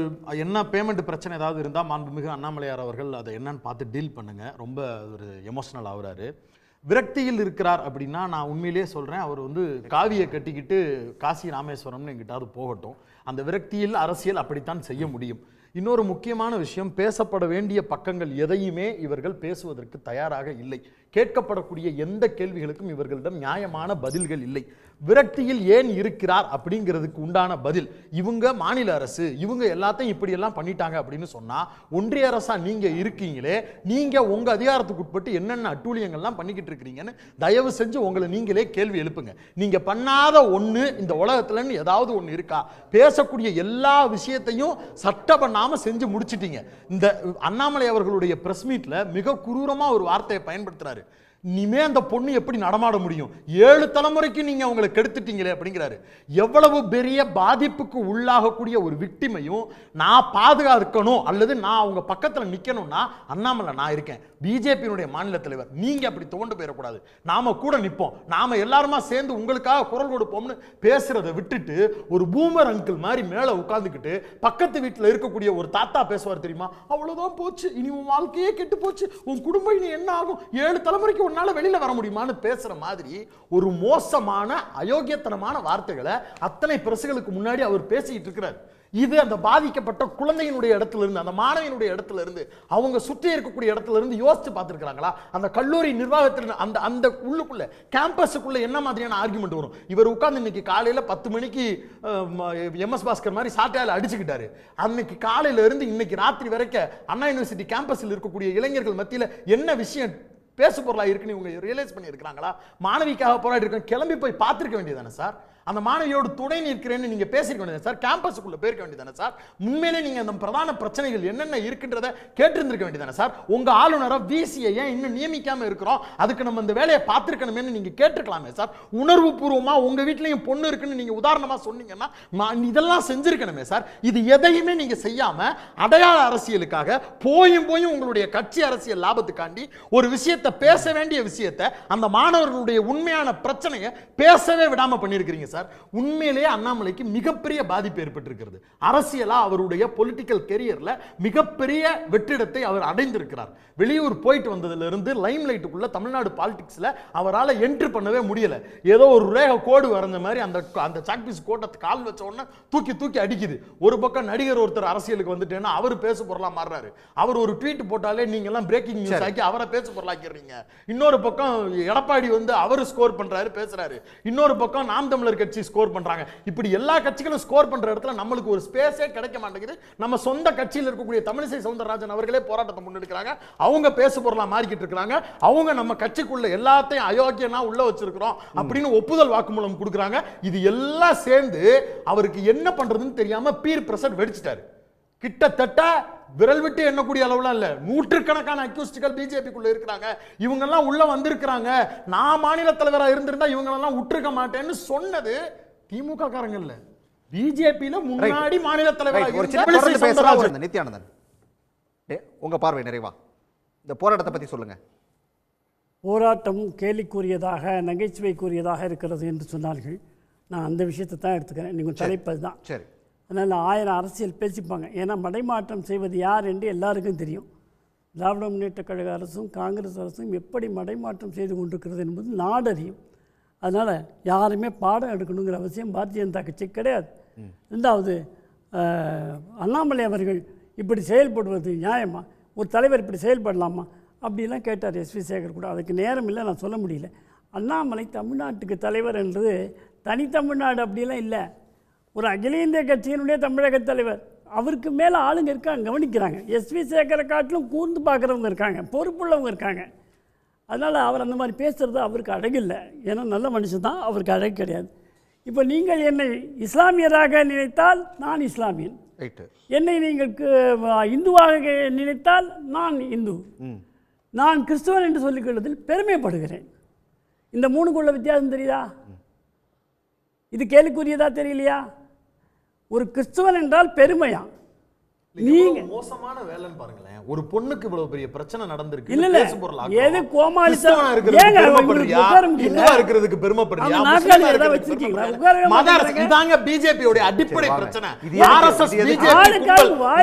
S9: என்ன பேமெண்ட் பிரச்சனை ஏதாவது இருந்தால் மாண்புமிகு அண்ணாமலையார் அவர்கள் அதை என்னன்னு பார்த்து டீல் பண்ணுங்க. ரொம்ப ஒரு எமோஷனல் ஆகுறாரு, விரக்தியில் இருக்கிறார் அப்படின்னா நான் உண்மையிலேயே சொல்றேன், அவர் வந்து காவியை கட்டிக்கிட்டு காசி ராமேஸ்வரம்னு எங்கிட்டாவது போகட்டும். அந்த விரக்தியில் அரசியல் அப்படித்தான் செய்ய முடியும். இன்னொரு முக்கியமான விஷயம், பேசப்பட வேண்டிய பக்கங்கள் எதையுமே இவர்கள் பேசுவதற்கு தயாராக இல்லை. கேட்கப்படக்கூடிய எந்த கேள்விகளுக்கும் இவர்களிடம் நியாயமான பதில்கள் இல்லை. விரக்தியில் ஏன் இருக்கிறார் அப்படிங்கிறதுக்கு உண்டான பதில், இவங்க மாநில அரசு இவங்க எல்லாத்தையும் இப்படி எல்லாம் பண்ணிட்டாங்க அப்படின்னு சொன்னா, ஒன்றிய அரசா நீங்க இருக்கீங்களே, நீங்க உங்க அதிகாரத்துக்கு உட்பட்டு என்னென்ன அட்டூழியங்கள்லாம் பண்ணிக்கிட்டு இருக்கிறீங்கன்னு தயவு செஞ்சு உங்களை நீங்களே கேள்வி எழுப்புங்க. நீங்க பண்ணாத ஒண்ணு இந்த உலகத்துலன்னு ஏதாவது ஒண்ணு இருக்கா? பேசக்கூடிய எல்லா விஷயத்தையும் சட்டப்பண்ணாம செஞ்சு முடிச்சிட்டீங்க. இந்த அண்ணாமலை அவர்களுடைய பிரஸ் மீட்ல மிக குரூரமா ஒரு வார்த்தையை பயன்படுத்துறாரு, இனிமே அந்த பொண்ணு எப்படி நடமாட முடியும், 7 தலைமுறைக்கு நீங்க அவங்களை கெடுத்துட்டீங்களே அப்படிங்கிறாரு. எவ்வளவு பெரிய பாதிப்புக்கு உள்ளாகக்கூடிய ஒரு விக்டிமையும் நான் பாதுகாக்கணும் அல்லது நான் அவங்க பக்கத்துல நிக்கணும்னா அண்ணாமலை நான் இருக்கேன், பிஜேபியினுடைய மாநில தலைவர், நீங்க அப்படி தோண்டு போயிடக்கூடாது, நாம கூட நிற்போம், நாம எல்லாருமா சேர்ந்து உங்களுக்காக குரல் கொடுப்போம்னு பேசுறதை விட்டுட்டு ஒரு பூமர் அங்கிள் மாதிரி மேல உட்கார்ந்துக்கிட்டு பக்கத்து வீட்டுல இருக்கக்கூடிய ஒரு தாத்தா பேசுவார் தெரியுமா, அவ்வளவுதான் போச்சு, இனி உன் வாழ்க்கையே கெட்டு போச்சு, உன் குடும்பம் இனி என்ன ஆகும், 7 தலைமுறைக்கு உன்னால வெளியில வர முடியுமான்னு பேசுற மாதிரி ஒரு மோசமான அயோக்கியத்தனமான வார்த்தைகளை அத்தனை பிரசுகளுக்கு முன்னாடி அவர் பேசிட்டு இருக்கிறார். இது அந்த பாதிக்கப்பட்ட குழந்தையினுடைய இடத்துல இருந்து, அந்த மாணவியினுடைய இடத்துல இருந்து, அவங்க சுற்றி இருக்கக்கூடிய இடத்துல இருந்து யோசிச்சு பார்த்துருக்காங்களா? அந்த கல்லூரி நிர்வாகத்தில் அந்த அந்த உள்ளுக்குள்ள கேம்பஸுக்குள்ள என்ன மாதிரியான ஆர்குமெண்ட் வரும்? இவர் உட்கார்ந்து இன்னைக்கு காலையில 10 மணிக்கு MS பாஸ்கர் மாதிரி சாட்டையால அடிச்சுக்கிட்டாரு. அன்னைக்கு காலையில இருந்து இன்னைக்கு ராத்திரி வரைக்கும் அண்ணா யூனிவர்சிட்டி கேம்பஸில் இருக்கக்கூடிய இளைஞர்கள் மத்தியில் என்ன விஷயம் பேசு பொருளா இருக்குன்னு இவங்க ரியலைஸ் பண்ணி இருக்காங்களா? மாணவிக்காக போராடி இருக்கோம், கிளம்பி போய் பார்த்துருக்க வேண்டியதானே சார்? அந்த மாணவியோடு துணை நிற்கிறேன்னு நீங்க பேசிருக்க வேண்டியது சார். கேம்பஸுக்குள்ள போயிருக்க வேண்டியதானே சார்? உண்மையிலே நீங்க அந்த பிரதான பிரச்சனைகள் என்னென்ன இருக்குன்றத கேட்டிருந்திருக்க வேண்டியதானே சார்? உங்க ஆளுநரை VC-யை ஏன் இன்னும் நியமிக்காம இருக்கிறோம், அதுக்கு நம்ம இந்த வேலையை பார்த்திருக்கணுமே நீங்க கேட்டிருக்கலாமே சார். உணர்வு பூர்வமா உங்க வீட்லயும் பொண்ணு இருக்குன்னு நீங்க உதாரணமா சொன்னீங்கன்னா இதெல்லாம் செஞ்சிருக்கணுமே சார். இது எதையுமே நீங்க செய்யாம அடையாள அரசியலுக்காக போயும் உங்களுடைய கட்சி அரசியல் லாபத்துக்காண்டி ஒரு விஷயத்தை பேச வேண்டிய விஷயத்தை, அந்த மாணவர்களுடைய உண்மையான பிரச்சனையை பேசவே விடாம பண்ணிருக்கீங்க சார். உண்மையிலேயே அண்ணாமலைக்கு மிகப்பெரிய பாதிப்பு ஏற்பட்டிருக்கிறது. அரசியலா அவருடைய பொலிட்டிக்கல் கெரியர்ல மிகப்பெரிய வெற்றிடத்தை அவர் அடைந்திருக்கிறார். வெளியூர் போயிட்டு வந்ததுல இருந்து லைம் லைட்டுக்குள்ள தமிழ்நாடு பாலிடிக்ஸ்ல அவரால் என்ட்ரி பண்ணவே முடியல. ஏதோ ஒரு ரேக கோடு வரைஞ்ச மாதிரி அந்த சாக்பீஸ் கோட்டை கால் வச்ச உடனே தூக்கி அடிக்குது. ஒரு பக்கம் நடிகர் ஒருத்தர் அரசியலுக்கு வந்துட்டேன்னா அவர் பேசு பொருளா மாறுறாரு. அவர் ஒரு ட்வீட் போட்டாலே நீங்க எல்லாம் பிரேக்கிங் நியூஸ் ஆக்கி அவரை பேசு பொருளாக்கிறீங்க. இன்னொரு பக்கம் எடப்பாடி அவர் ஸ்கோர் பண்றாரு, பேசுறாரு. இன்னொரு பக்கம் நாம் தமிழர் கட்சி ஸ்கோர் பண்றாங்க. இப்படி எல்லா கட்சிகளும் ஸ்கோர் பண்ற இடத்துல நம்மளுக்கு ஒரு ஸ்பேஸே கிடைக்க மாட்டேங்குது. நம்ம சொந்த கட்சியில் இருக்கக்கூடிய தமிழிசை சவுந்தரராஜன் அவர்களே போராட்டத்தை முன்னெடுக்கிறாங்க. அவங்க பேசு பொருளா மாறிக்கிட்டு இருக்காங்க. அவங்க நம்ம கட்சிக்குள்ள எல்லாத்தையும் அயோக்கியனா உள்ள வச்சிருக்கிறோம் அப்படின்னு ஒப்புதல் வாக்குமூலம் கொடுக்குறாங்க. இது எல்லாம் சேர்ந்து அவருக்கு என்ன பண்றதுன்னு தெரியாம பீர் பிரஷர் வெடிச்சிட்டாரு. கிட்டத்தட்ட விரல் விட்டு எண்ணக்கூடிய அளவுலாம் இல்ல, நூற்றுக்கணக்கான அக்யூஸ்டுகள் பிஜேபிக்குள்ள இருக்கிறாங்க. இவங்க எல்லாம் உள்ள வந்திருக்கிறாங்க. நான் மாநில தலைவரா இருந்திருந்தா இவங்க எல்லாம் விட்டுருக்க மாட்டேன்னு சொன்னது திமுக காரங்க இல்ல, பிஜேபியில முன்னாடி மாநில தலைவர்
S7: நித்யானந்தன். உங்க பார்வை நிறைவா இந்த போராட்டத்தை பத்தி சொல்லுங்க.
S11: போராட்டம் கேலிக்குரியதாக நகைச்சுவைக்குரியதாக இருக்கிறது என்று சொன்னார்கள். நான் அந்த விஷயத்தை தான் எடுத்துக்கிறேன். நீங்கள் தலைப்பது தான்.
S7: சரி.
S11: அதனால் 1000 அரசியல் பேசிப்பாங்க. ஏன்னா மடைமாற்றம் செய்வது யார் என்று எல்லாருக்கும் தெரியும். திராவிட முன்னேற்ற கழக அரசும் காங்கிரஸ் அரசும் எப்படி மடைமாற்றம் செய்து கொண்டிருக்கிறது என்பது நாடறியும். அதனால் யாருமே பாடம் எடுக்கணுங்கிற அவசியம் பாரதிய ஜனதா கட்சி கிடையாது. ரெண்டாவது, அண்ணாமலை அவர்கள் இப்படி செயல்படுவது நியாயமா? ஒரு தலைவர் இப்படி செயல்படலாமா அப்படிலாம் கேட்டார் SV சேகர் கூட. அதுக்கு நேரம் இல்லை, நான் சொல்ல முடியல. அண்ணாமலை தமிழ்நாட்டுக்கு தலைவர் என்றது தனித்தமிழ்நாடு அப்படிலாம் இல்லை. ஒரு அகில இந்திய கட்சியினுடைய தமிழக தலைவர். அவருக்கு மேலே ஆளுங்க இருக்காங்க, கவனிக்கிறாங்க. SV சேகரை காட்டிலும் கூர்ந்து பார்க்குறவங்க இருக்காங்க, பொறுப்புள்ளவங்க இருக்காங்க. அதனால் அவர் அந்த மாதிரி பேசுகிறது அவருக்கு அழகில்லை. ஏன்னா நல்ல மனுஷன் தான், அவருக்கு அழகு கிடையாது. இப்போ நீங்கள் என்னை இஸ்லாமியராக நினைத்தால் நான் இஸ்லாமியன், என்னை நீங்கள் இந்துவாக நினைத்தால் நான் இந்து, நான் கிறிஸ்துவன் என்று சொல்லிக்கொள்வதில் பெருமைப்படுகிறேன். இந்த மூணுக்குள்ள வித்தியாசம் தெரியுதா? இது கேள்விக்குரியதா தெரியலையா? ஒரு கிறிஸ்துவன் என்றால் பெருமையா?
S9: நீங்க மோசமான வேலைன்னு பாருங்களேன். ஒரு பொண்ணுக்கு இவ்வளவு பெரிய பிரச்சனை நடந்திருக்கு.
S11: இல்ல இல்ல, எது கோமாளித்தனம்
S9: இருக்கிறதுக்கு பெருமைப்படுறியா? நாற்காலி ஏதா வச்சிருக்கீங்களா? இதாங்க பிஜேபியோட அடிப்படை பிரச்சனை. ஆர்எஸ்எஸ் பிஜேபி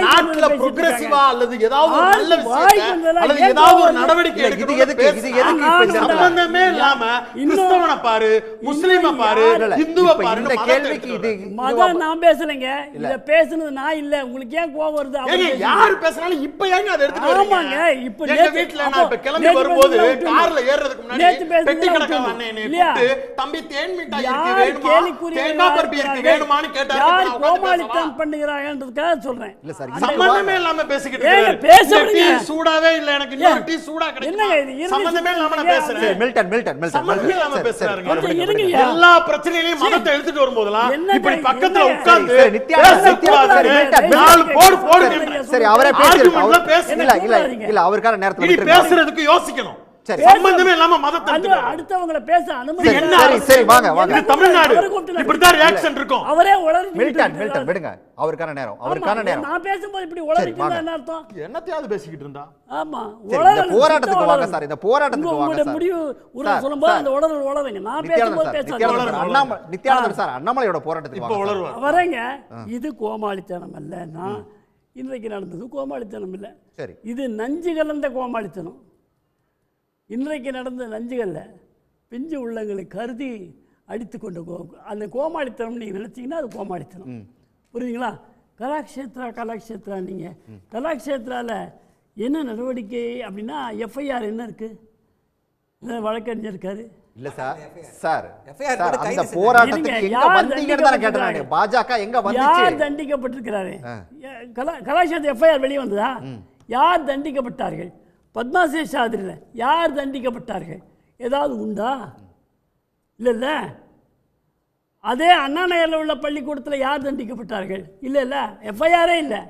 S9: நாட்டுல progressive-ஆ அல்லது ஏதாவது ஒரு நல்ல விஷயத்தை அல்லது ஏதாவது ஒரு நடவடிக்கை எடுக்குது. இது எதுக்கு சம்பந்தமே இல்லாம கிறிஸ்தவனை பாரு, முஸ்லிமை பாரு, இந்துவை பாரு.
S7: இந்த கேள்விக்கு இது
S11: மதம் நான் பேசலங்க. இத பேசுனது நான் இல்ல. உங்களுக்கு ஏன் கோவம் வருது?
S9: யார் பேசுறாலும் இப்ப ஏங்க அதை எடுத்துட்டு வரீங்க? இப்ப எங்க வீட்ல நான் இப்ப கிளம்பி வரும்போது கார்ல ஏறதுக்கு முன்னாடி பெட்டி கடைக்காரன் அண்ணே என்னை கூப்பிட்டு, தம்பி தேன் மிட்டாய் இருக்கு வேணுமா, தேங்காய் பருப்பி இருக்கு வேணுமான்னு கேட்டாரு.
S11: யார் கோமாளித்தனம் பண்ணுகிறாங்கன்றதுக்காக சொல்றேன்.
S7: இல்ல சார்,
S9: சம்பந்தமே இல்லாம பேசிக்கிட்டு இருக்காரு. டீ சூடாவே இல்ல, எனக்கு இன்னொரு டீ சூடா கிடைக்கும். சம்பந்தமே இல்லாம நான் பேசுறேன்.
S7: மில்டன்
S9: சம்பந்தமே இல்லாம பேசுறாருங்க. எல்லா பிரச்சனையிலயும் மதத்தை எடுத்துட்டு வரும்போதெல்லாம் இப்படி பக்கத்துல உட்கார்ந்து நாலு போடு
S7: சரி, அவரே இல்ல அவருக்கான நேரத்துல
S9: பேசுறதுக்கு யோசிக்கணும். சம்பந்தமே இல்லாம மதத்தை
S11: அடுத்தவங்கள பேச அனுமதி.
S7: சரி வாங்க வாங்க.
S9: இது தமிழ்நாடு, இப்படிதான் ரியாக்ஷன் இருக்கும்.
S11: அவரே உளறி
S7: மில்டன் விடுங்க. அவருக்கான நேரம்.
S11: நான் பேசும்போது இப்படி உளறிட்டா என்ன அர்த்தம்?
S9: என்னத்தையாவது பேசிக்கிட்டு இருந்தா?
S11: ஆமா,
S7: இந்த போராட்டத்துக்கு வாங்க சார். இந்த போராட்டத்துக்கு வாங்க சார்.
S11: முடிவு சொல்லும்போது அந்த உளறுங்க. நான் பேசும்போது பேசாதீங்க.
S7: நித்யானந்தன் சார், அண்ணாமலையோட போராட்டத்துக்கு
S9: இப்ப உளறுவாங்க.
S11: வரேங்க. இது கோமாளித்தனம் அல்ல. நான் இன்றைக்கு நடந்தது கோமாளித்தனம் இல்லை.
S7: சரி,
S11: இது நஞ்சு கலந்த கோமாளித்தனம். இன்றைக்கு நடந்த நஞ்சுகளில் பிஞ்சு உள்ளங்களை கருதி அடித்து கொண்ட அந்த கோமாளித்தனம் நீங்கள் நினச்சிங்கன்னா அது கோமாளித்தனம். புரியுதுங்களா? கலாக்ஷேத்ரா நீங்கள் கலாக்ஷேத்ராவில் என்ன நடவடிக்கை அப்படின்னா எஃப்ஐஆர் என்ன இருக்குது? இல்லை வழக்கறிஞர் இருக்காரு.
S7: இல்ல சார் அந்த போராட்டத்துக்கு எங்க வந்தீங்கன்னு தான் கேட்டேன். பாஜக எங்க வந்துச்சு?
S11: யார் தண்டிக்கப்பட்டிருக்கிறாரு? கலாக்ஷேத்ரா எஃப்ஐஆர் வெளியே வந்ததா? யார் தண்டிக்கப்பட்டார்கள்? பத்மா சேஷாதிரியில் யார் தண்டிக்கப்பட்டார்கள்? ஏதாவது உண்டா? இல்லைல்ல. அதே அண்ணா நகரில் உள்ள பள்ளிக்கூடத்தில் யார் தண்டிக்கப்பட்டார்கள்? இல்லை எஃப்ஐஆரே இல்லை.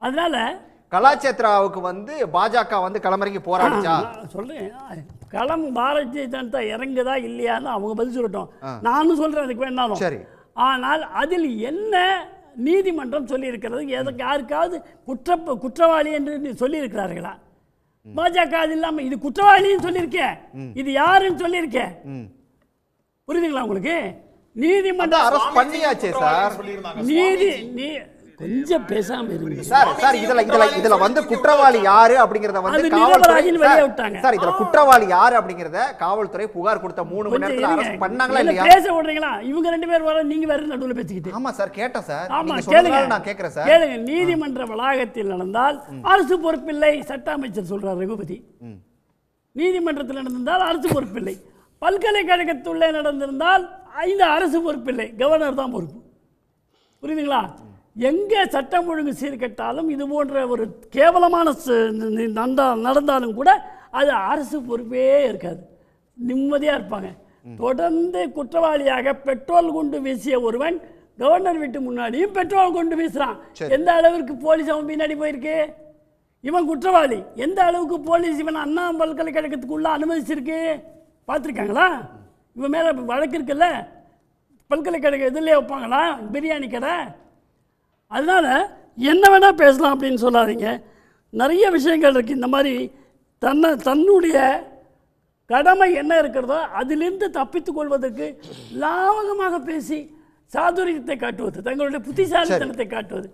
S11: அதனால
S7: கலாச்சேத்ராவுக்கு வந்து பாஜக வந்து களமிறங்கி போராடிச்சா?
S11: சொல்றேன், பாரதிய ஜனதா இறங்குதா இல்லையான்னு அவங்க பதில் சொல்லட்டும். நானும் சொல்றேன் அதுக்கு வேண்டாம். சரி. ஆனால் அதில் என்ன நீதிமன்றம் சொல்லியிருக்கிறது? எதுக்கு யாருக்காவது குற்றவாளி என்று சொல்லியிருக்கிறார்களா? பாஜக அது இல்லாம இது குற்றவாளின்னு சொல்லியிருக்கேன், இது யாருன்னு சொல்லியிருக்கேன். புரியுதுங்களா உங்களுக்கு? நீதிமன்றம்
S7: அரெஸ்ட் பண்ணியாச்சே சார்.
S11: கொஞ்சம் பேசாம இருங்க
S7: சார். இதுல வந்து குற்றவாளி யாரு அப்படிங்கறத வந்து காவல்துறை வெளியே விட்டாங்க சார். இதுல குற்றவாளி யாரு அப்படிங்கறத காவல்துறை புகார் கொடுத்த 3 மணி நேரத்துல அரெஸ்ட் பண்ணாங்களா இல்லையா?
S11: பேச விடுறீங்களா? இவங்க 2 பேர் வர, நீங்க வேற நடுவுல பேசிக்கிட்டு.
S7: ஆமா சார், கேட்டேன் சார்.
S11: ஆமா,
S7: கேளுங்க. நான் கேக்குறேன் சார்.
S11: கேளுங்க. நீதிமன்ற வளாகத்தில் நடந்தால் அரசு பொறுப்பில்லை, சட்ட அமைச்சர் சொல்றார் ரகுபதி. நீதிமன்றத்தில் நடந்தால் அரசு பொறுப்பில்லை. பல்கலைக்கழகத்துள்ளே நடந்திருந்தால் இந்த அரசு பொறுப்பில்லை, கவர்னர் தான் பொறுப்பு. புரியுதுங்களா? எங்கே சட்டம் ஒழுங்கு சீர்கட்டாலும் இது போன்ற ஒரு கேவலமான நடந்தாலும் கூட அது அரசு பொறுப்பே இருக்காது, நிம்மதியாக இருப்பாங்க. தொடர்ந்து குற்றவாளியாக பெட்ரோல் குண்டு வீசிய ஒருவன் கவர்னர் வீட்டு முன்னாடியும் பெட்ரோல் குண்டு வீசுறான். எந்த அளவிற்கு போலீஸ் அவன் பின்னாடி போயிருக்கு? இவன் குற்றவாளி. எந்த அளவுக்கு போலீஸ் இவன் அண்ணா பல்கலைக்கழகத்துக்குள்ள அனுமதிச்சிருக்கு பார்த்துருக்காங்களா? இவன் மேலே வழக்கு இருக்குல்ல, பல்கலைக்கழகம் எதுலேயே வைப்பாங்களா பிரியாணி கடை? அதனால் என்ன வேணால் பேசலாம் அப்படின்னு சொல்லாதீங்க. நிறைய விஷயங்கள் இருக்குது. இந்த மாதிரி தன்னுடைய கடமை என்ன இருக்கிறதோ அதிலிருந்து தப்பித்துக் கொள்வதற்கு லாவகமாக பேசி சாதுரியத்தை காட்டுவது, தங்களுடைய புத்திசாலித்தனத்தை காட்டுவது,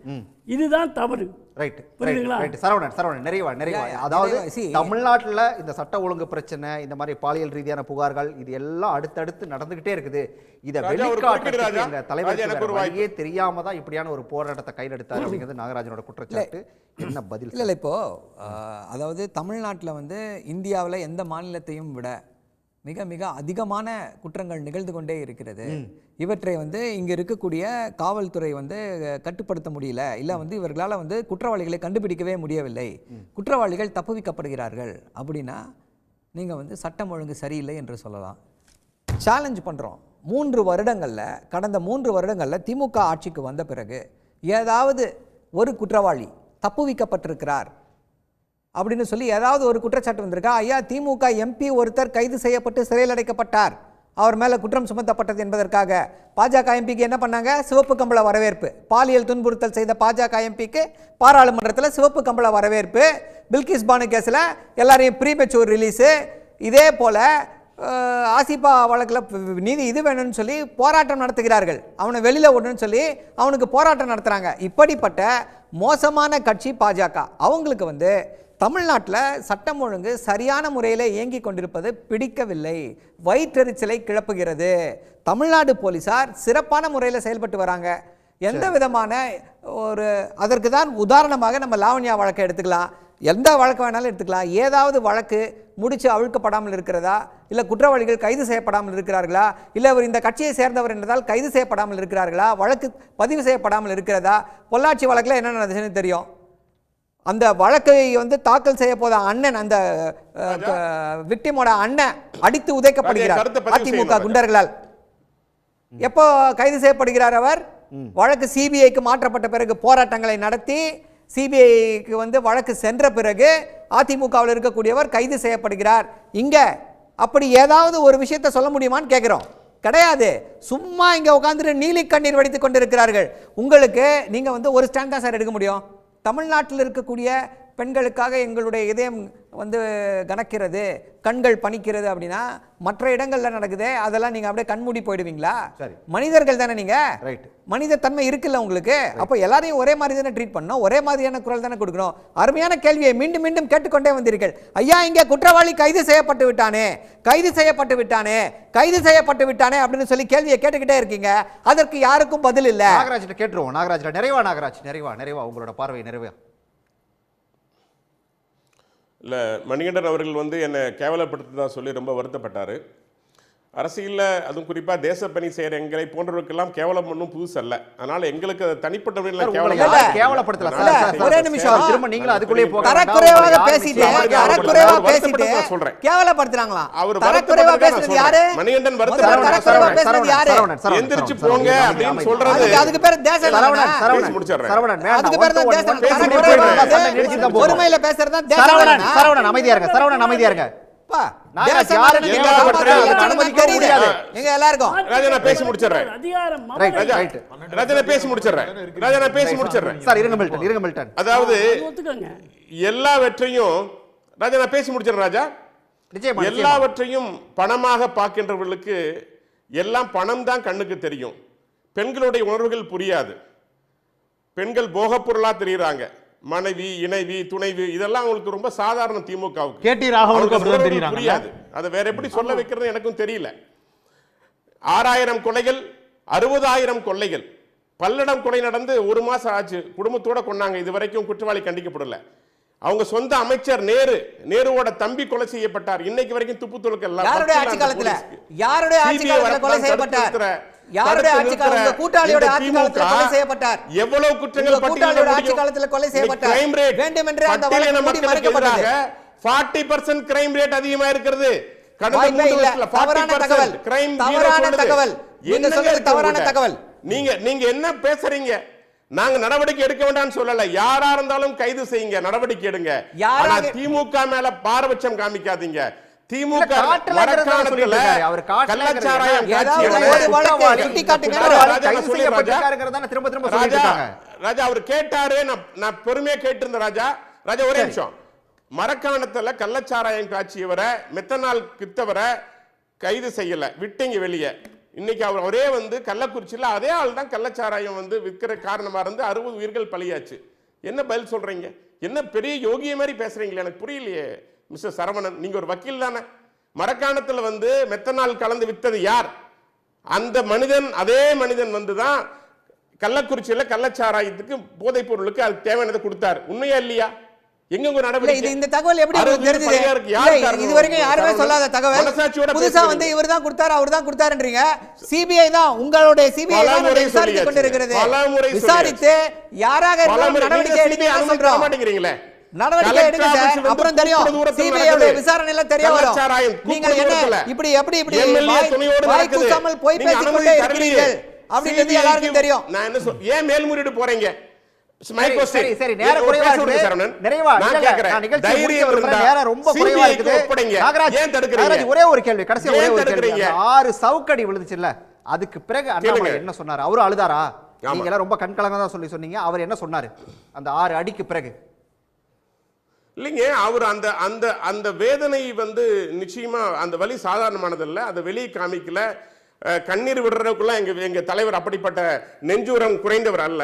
S11: இதுதான் தவறு.
S7: ரைட். சரவணன் நிறைவா. அதாவது தமிழ்நாட்டில் இந்த சட்ட ஒழுங்கு பிரச்சனை, இந்த மாதிரி பாலியல் ரீதியான புகார்கள், இது எல்லாம் அடுத்தடுத்து நடந்துகிட்டே இருக்குது. இதை வெளிக்காட்டுறதுக்கு இந்த தலைவர் வழியே தெரியாம தான் இப்படியான ஒரு போராட்டத்தை கையில் எடுத்தார் அப்படிங்கிறது நாகராஜனோட குற்றச்சாட்டு. என்ன பதில்?
S12: இல்லை இப்போ அதாவது தமிழ்நாட்டில் வந்து இந்தியாவில் எந்த மாநிலத்தையும் விட மிக மிக அதிகமான குற்றங்கள் நிகழ்ந்து கொண்டே இருக்கிறது. இவற்றை வந்து இங்கே இருக்கக்கூடிய காவல்துறை வந்து கட்டுப்படுத்த முடியல, இல்லை வந்து இவர்களால் வந்து குற்றவாளிகளை கண்டுபிடிக்கவே முடியவில்லை, குற்றவாளிகள் தப்புவிக்கப்படுகிறார்கள் அப்படின்னா நீங்கள் வந்து சட்டம் ஒழுங்கு சரியில்லை என்று சொல்லலாம். சேலஞ்ச் பண்ணுறோம். 3 வருடங்களில், கடந்த 3 வருடங்களில் திமுக ஆட்சிக்கு வந்த பிறகு ஏதாவது ஒரு குற்றவாளி தப்புவிக்கப்பட்டிருக்கிறார் அப்படின்னு சொல்லி ஏதாவது ஒரு குற்றச்சாட்டு வந்திருக்கா? ஐயா, திமுக எம்பி ஒருத்தர் கைது செய்யப்பட்டு சிறையில் அடைக்கப்பட்டார், அவர் மேலே குற்றம் சுமத்தப்பட்டது என்பதற்காக பாஜக எம்பிக்கு என்ன பண்ணாங்க? சிவப்பு கம்பள வரவேற்பு. பாலியல் துன்புறுத்தல் செய்த பாஜக எம்பிக்கு பாராளுமன்றத்தில் சிவப்பு கம்பள வரவேற்பு. பில்கிஸ் பானு கேஸில் எல்லாரையும் ப்ரீமெச்சூர் ரிலீஸு. இதே போல் ஆசிபா வழக்கில் நீதி இது வேணும்னு சொல்லி போராட்டம் நடத்துகிறார்கள். அவனை வெளியில் விடணும்னு சொல்லி அவனுக்கு போராட்டம் நடத்துகிறாங்க. இப்படிப்பட்ட மோசமான கட்சி பாஜக. அவங்களுக்கு வந்து தமிழ்நாட்டில் சட்டம் ஒழுங்கு சரியான முறையில் இயங்கி கொண்டிருப்பது பிடிக்கவில்லை, வயிற்றெரிச்சலை கிளப்புகிறது. தமிழ்நாடு போலீஸார் சிறப்பான முறையில் செயல்பட்டு வராங்க. எந்த விதமான ஒரு அதற்கு தான் உதாரணமாக நம்ம லாவண்யா வழக்கை எடுத்துக்கலாம், எந்த வழக்கு வேணாலும் எடுத்துக்கலாம். ஏதாவது வழக்கு முடிச்சு அவிழ்க்கப்படாமல் இருக்கிறதா, இல்லை குற்றவாளிகள் கைது செய்யப்படாமல் இருக்கிறார்களா, இல்லை அவர் இந்த கட்சியை சேர்ந்தவர் என்றதால் கைது செய்யப்படாமல் இருக்கிறார்களா, வழக்கு பதிவு செய்யப்படாமல் இருக்கிறதா? பொள்ளாச்சி வழக்கில் என்ன நடந்துச்சுன்னு தெரியும். அந்த வழக்கை வந்து தாக்கல் செய்ய போத அண்ணன், அந்த விக்டிமோட அண்ணன் அடித்து உதைக்கப்படுகிறார் அதிமுக குண்டர்களால். எப்போ கைது செய்யப்படுகிறார் அவர்? வழக்கு சிபிஐக்கு மாற்றப்பட்ட பிறகு போராட்டங்களை நடத்தி சிபிஐக்கு வந்து வழக்கு சென்ற பிறகு அதிமுகவில் இருக்கக்கூடியவர் கைது செய்யப்படுகிறார். இங்க அப்படி ஏதாவது ஒரு விஷயத்தை சொல்ல முடியுமான்னு கேட்கிறோம். கிடையாது. சும்மா இங்க உட்காந்துட்டு நீலி கண்ணீர் வடித்துக் கொண்டிருக்கிறார்கள். உங்களுக்கு நீங்க வந்து ஒரு ஸ்டாண்ட் தான் சார் எடுக்க முடியும். தமிழ்நாட்டில் இருக்கக்கூடிய பெண்களுக்காக எங்களுடைய இதயம் வந்து கணக்கிறது, கண்கள் பணிக்கிறது அப்படின்னா மற்ற இடங்கள்ல நடக்குதே அதெல்லாம் நீங்க அப்படியே கண்மூடி போயிடுவீங்களா?
S7: சரி.
S12: மனிதர்கள் தானே நீங்க,
S7: ரைட்.
S12: மனித தன்மை இருக்குல்ல உங்களுக்கு. அப்போ எல்லாரையும் ஒரே மாதிரி தானே ட்ரீட் பண்ணணும், ஒரே மாதிரியான குரல் தானே கொடுக்கணும். அருமையான கேள்வியை மீண்டும் மீண்டும் கேட்டுக்கொண்டே வந்தீர்கள். ஐயா இங்கே குற்றவாளி கைது செய்யப்பட்டு விட்டானே, கைது செய்யப்பட்டு விட்டானே, கைது செய்யப்பட்டு விட்டானே அப்படின்னு சொல்லி கேள்வியை கேட்டுக்கிட்டே இருக்கீங்க. அதற்கு யாருக்கும் பதில் இல்ல.
S7: நாகராஜ் கேட்டுருவோம். நாகராஜ் நிறைவா, நாகராஜ் நிறைவா உங்களோட பார்வை நிறைவா.
S10: இல்லை, மணிகண்டன் அவர்கள் வந்து என்னை கேவலப்படுத்ததா சொல்லி ரொம்ப வருத்தப்பட்டார். அரசியலில் அதுவும் குறிப்பாக தேசப்பணி செய்கிற எங்களை போன்றவர்களுக்கெல்லாம் கேவலம் ஒன்றும் புதுசு அல்ல. அதனால எங்களுக்கு அது தனிப்பட்ட முறையில்
S7: கேவலப்படுத்தல.
S12: ஒரே நிமிஷம்,
S7: திரும்ப நீங்களும் அதுக்குள்ளே போக
S12: தரக்குறைவாக பேசிட்டு சொல்றேன் கேவலப்படுத்துறாங்களா?
S10: அவர்
S12: தரக்குறைவா பேசுறது யாரு?
S10: மணிகண்டன்
S12: தரக்குறைவா பேசுறது யாரு?
S10: எந்திரிச்சு போங்க அப்படின்னு சொல்றது.
S12: அதுக்கு பேர் தேசம். அதுக்கு பேர் தான் தேசம். ஒருமையில பேசுறது தான் தேசம்.
S7: சரவணன் அமைதியா இருங்க, சரவணன் அமைதியா இருங்க.
S10: பேசி முடிச்சிடுறேன். அதாவது எல்லாவற்றையும் ராஜா நான் பேசி முடிச்சிடறேன். ராஜா, எல்லாவற்றையும் பணமாக பார்க்கின்றவர்களுக்கு எல்லாம் பணம் தான் கண்ணுக்கு தெரியும். பெண்களுடைய உணர்வுகள் புரியாது. பெண்கள் போகப் பொருளா தெரியுறாங்க. மனைவி, இணைவி, துணைவி இதெல்லாம் அவங்களுக்கு ரொம்ப சாதாரண. திமுகவுக்கு
S9: கேடி ராகவனுக்கு
S10: புரியாது. அதை வேற எப்படி சொல்ல வைக்கிறது எனக்கும் தெரியல. 6000 கொலைகள், 60,000 கொள்ளைகள், பல்லடம் கொலை நடந்து 1 மாசம் ஆச்சு. குடும்பத்தோட கொண்டாங்க. இது வரைக்கும் குற்றவாளி கண்டிக்கப்படல. அவங்க சொந்த அமைச்சர் நேருவோட தம்பி கொலை செய்யப்பட்டார். இன்னைக்கு வரைக்கும் துப்பு துளக்க.
S12: யாருடைய ஆட்சி காலத்துல கொலை செய்யப்பட்டார்? யாருடைய ஆட்சி காலத்துல? கூட்டாளியோட ஆட்சி காலத்துல கொலை செய்யப்பட்டார்.
S10: எவ்வளவு குற்றங்கள்
S12: கூட்டாளியோட ஆட்சி காலத்துல கொலை செய்யப்பட்டார். வேண்டுமென்றே அந்த வழக்கு மூடி மறைக்கப்பட்டது.
S10: 40% கிரைம் ரேட் அதிகமா இருக்கிறது.
S12: தவறான தகவல், தவறான தகவல். நீங்க சொல்றது தவறான தகவல்.
S10: நீங்க என்ன பேசுறீங்க? நாங்க நடவடிக்கை எடுக்க வேண்டாம்னு சொல்லல. யாரா இருந்தாலும் கைது செய்யுங்க, நடவடிக்கை எடுங்க. ஆனா திமுக மேல பாரபட்சம் காமிக்காதீங்க. திமுக கள்ளச்சாராயம் ராஜா அவர் கேட்டாரு. நான் பெருமையா கேட்டிருந்தேன். ராஜா ஒரே நிமிஷம். மரக்காணத்துல கள்ளச்சாராயம் காட்சியவரை, மெத்தனால் கித்தவரை கைது செய்யல, விட்டீங்க வெளியே. இன்னைக்கு அவர் ஒரே வந்து கள்ளக்குறிச்சியில் அதே ஆள் தான் கள்ளச்சாராயம் வந்து விற்கிற காரணமா இருந்து 60 உயிர்கள் பலியாச்சு. என்ன பதில் சொல்றீங்க? என்ன பெரிய யோகிய மாதிரி பேசுறீங்களே, எனக்கு புரியலையே. மிஸ்டர் சரவணன், நீங்க ஒரு வக்கீல் தானே? மரக்காணத்துல வந்து மெத்தனால் கலந்து வித்தது யார்? அந்த மனிதன், அதே மனிதன் வந்து தான் கள்ளக்குறிச்சியில கள்ளச்சாராயத்துக்கு போதைப் பொருளுக்கு அது தேவையானதை கொடுத்தார். உண்மையா இல்லையா?
S12: இந்த தகவல் எப்படி தெரிஞ்சது? இது வரைக்கும் யாருமே சொல்லாத தகவல். புதுசா வந்து இவர் தான் கொடுத்தாரு, அவர் தான் கொடுத்தாருன்றீங்க. சிபிஐ தான், உங்களுடைய சிபிஐ தான் விசாரித்துக் கொண்டிருக்கிறது. விசாரித்து யாராக இருந்தாலும் நடவடிக்கை எடுக்க சொல்றோம். நடவடிக்கை எடுங்க, அப்புறம் தெரியும். சிபிஐ விசாரணையில தெரிய வரும். நீங்க என்ன இப்படி எப்படி வாய் கூசாமல் போய் பேசிக் கொண்டே இருக்கிறீர்கள் அப்படிங்கிறது எல்லாருக்கும் தெரியும்.
S10: நான் என்ன ஏன் மேல்முறையீடு போறீங்க?
S7: சரி, நேரம் குறைவா இருக்கு. நிறைவா நான் நிகழ்ச்சி முடிக்க விரும்புறேன். நேரம் ரொம்ப குறைவா இருக்குது. நாகராஜ், ஒரே ஒரு கேள்வி, கடைசியா ஒரே ஒரு கேள்வி. 6 சவுக்கடி விழுந்துச்சுல்ல, அதுக்கு பிறகு அண்ணாமலை என்ன சொன்னாரு? அவரு அழுதாரா? நீங்க எல்லாம் ரொம்ப கண்கலங்கா தான் சொன்னீங்க. அவர் என்ன சொன்னாரு அந்த 6 அடிக்கு பிறகு?
S10: இல்லைங்க, அவர் அந்த அந்த அந்த வேதனை வந்து நிச்சயமா அந்த வலி சாதாரணமானது இல்லை. அதை வெளியே காமிக்கல. கண்ணீர் விடுறதுக்குள்ள எங்க தலைவர் அப்படிப்பட்ட நெஞ்சூரம் குறைந்தவர் அல்ல.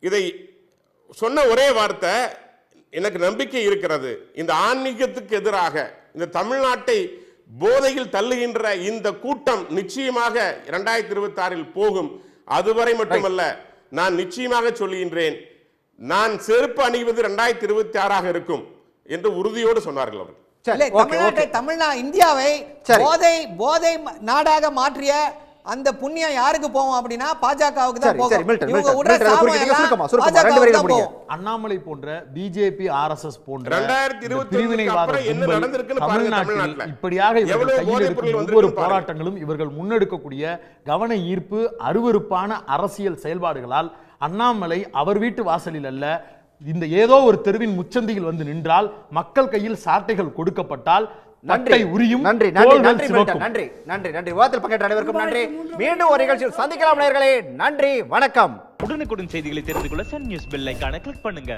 S10: இதை சொன்ன ஒரே வார்த்தை, எனக்கு நம்பிக்கை இருக்கிறது. இந்த ஆன்மீகத்துக்கு எதிராக இந்த தமிழ்நாட்டை போதையில் தள்ளுகின்ற இந்த கூட்டம் நிச்சயமாக 2026 போகும். அதுவரை மட்டுமல்ல, நான் நிச்சயமாக சொல்லுகின்றேன், நான் செருப்பு அணிவது 2026 இருக்கும் என்று உறுதியோடு சொன்னார்கள் அவர்கள்.
S12: இந்தியாவை போதை நாடாக மாற்றிய அந்த புண்ணியம் யாருக்கு போகும் அப்படின்னா பாஜகவுக்கு தான் போகும்.
S9: அண்ணாமலை போன்ற பிஜேபி, ஆர்எஸ்எஸ் போன்ற
S10: 2025
S9: தமிழ்நாட்டில் இப்படியாக ஒவ்வொரு போராட்டங்களும் இவர்கள் முன்னெடுக்கக்கூடிய கவன ஈர்ப்பு அருவருப்பான அரசியல் செயல்பாடுகளால் அண்ணாமலை அவர் வீட்டு வாசலில் அல்ல, இந்த ஏதோ ஒரு தெருவின் முச்சந்தியில் வந்து நின்றால், மக்கள் கையில் சாட்டைகள் கொடுக்கப்பட்டால்
S7: நன்றி. விவாதத்தில் பங்கேற்ற அனைவருக்கும் நன்றி. மீண்டும் ஒரு நிகழ்ச்சியில் சந்திக்கலாம் நேயர்களே. நன்றி, வணக்கம்.
S13: உடனுக்குடன் செய்திகளை தெரிந்து கொள்ள சன் நியூஸ் பெல் ஐகானை கிளிக் பண்ணுங்க.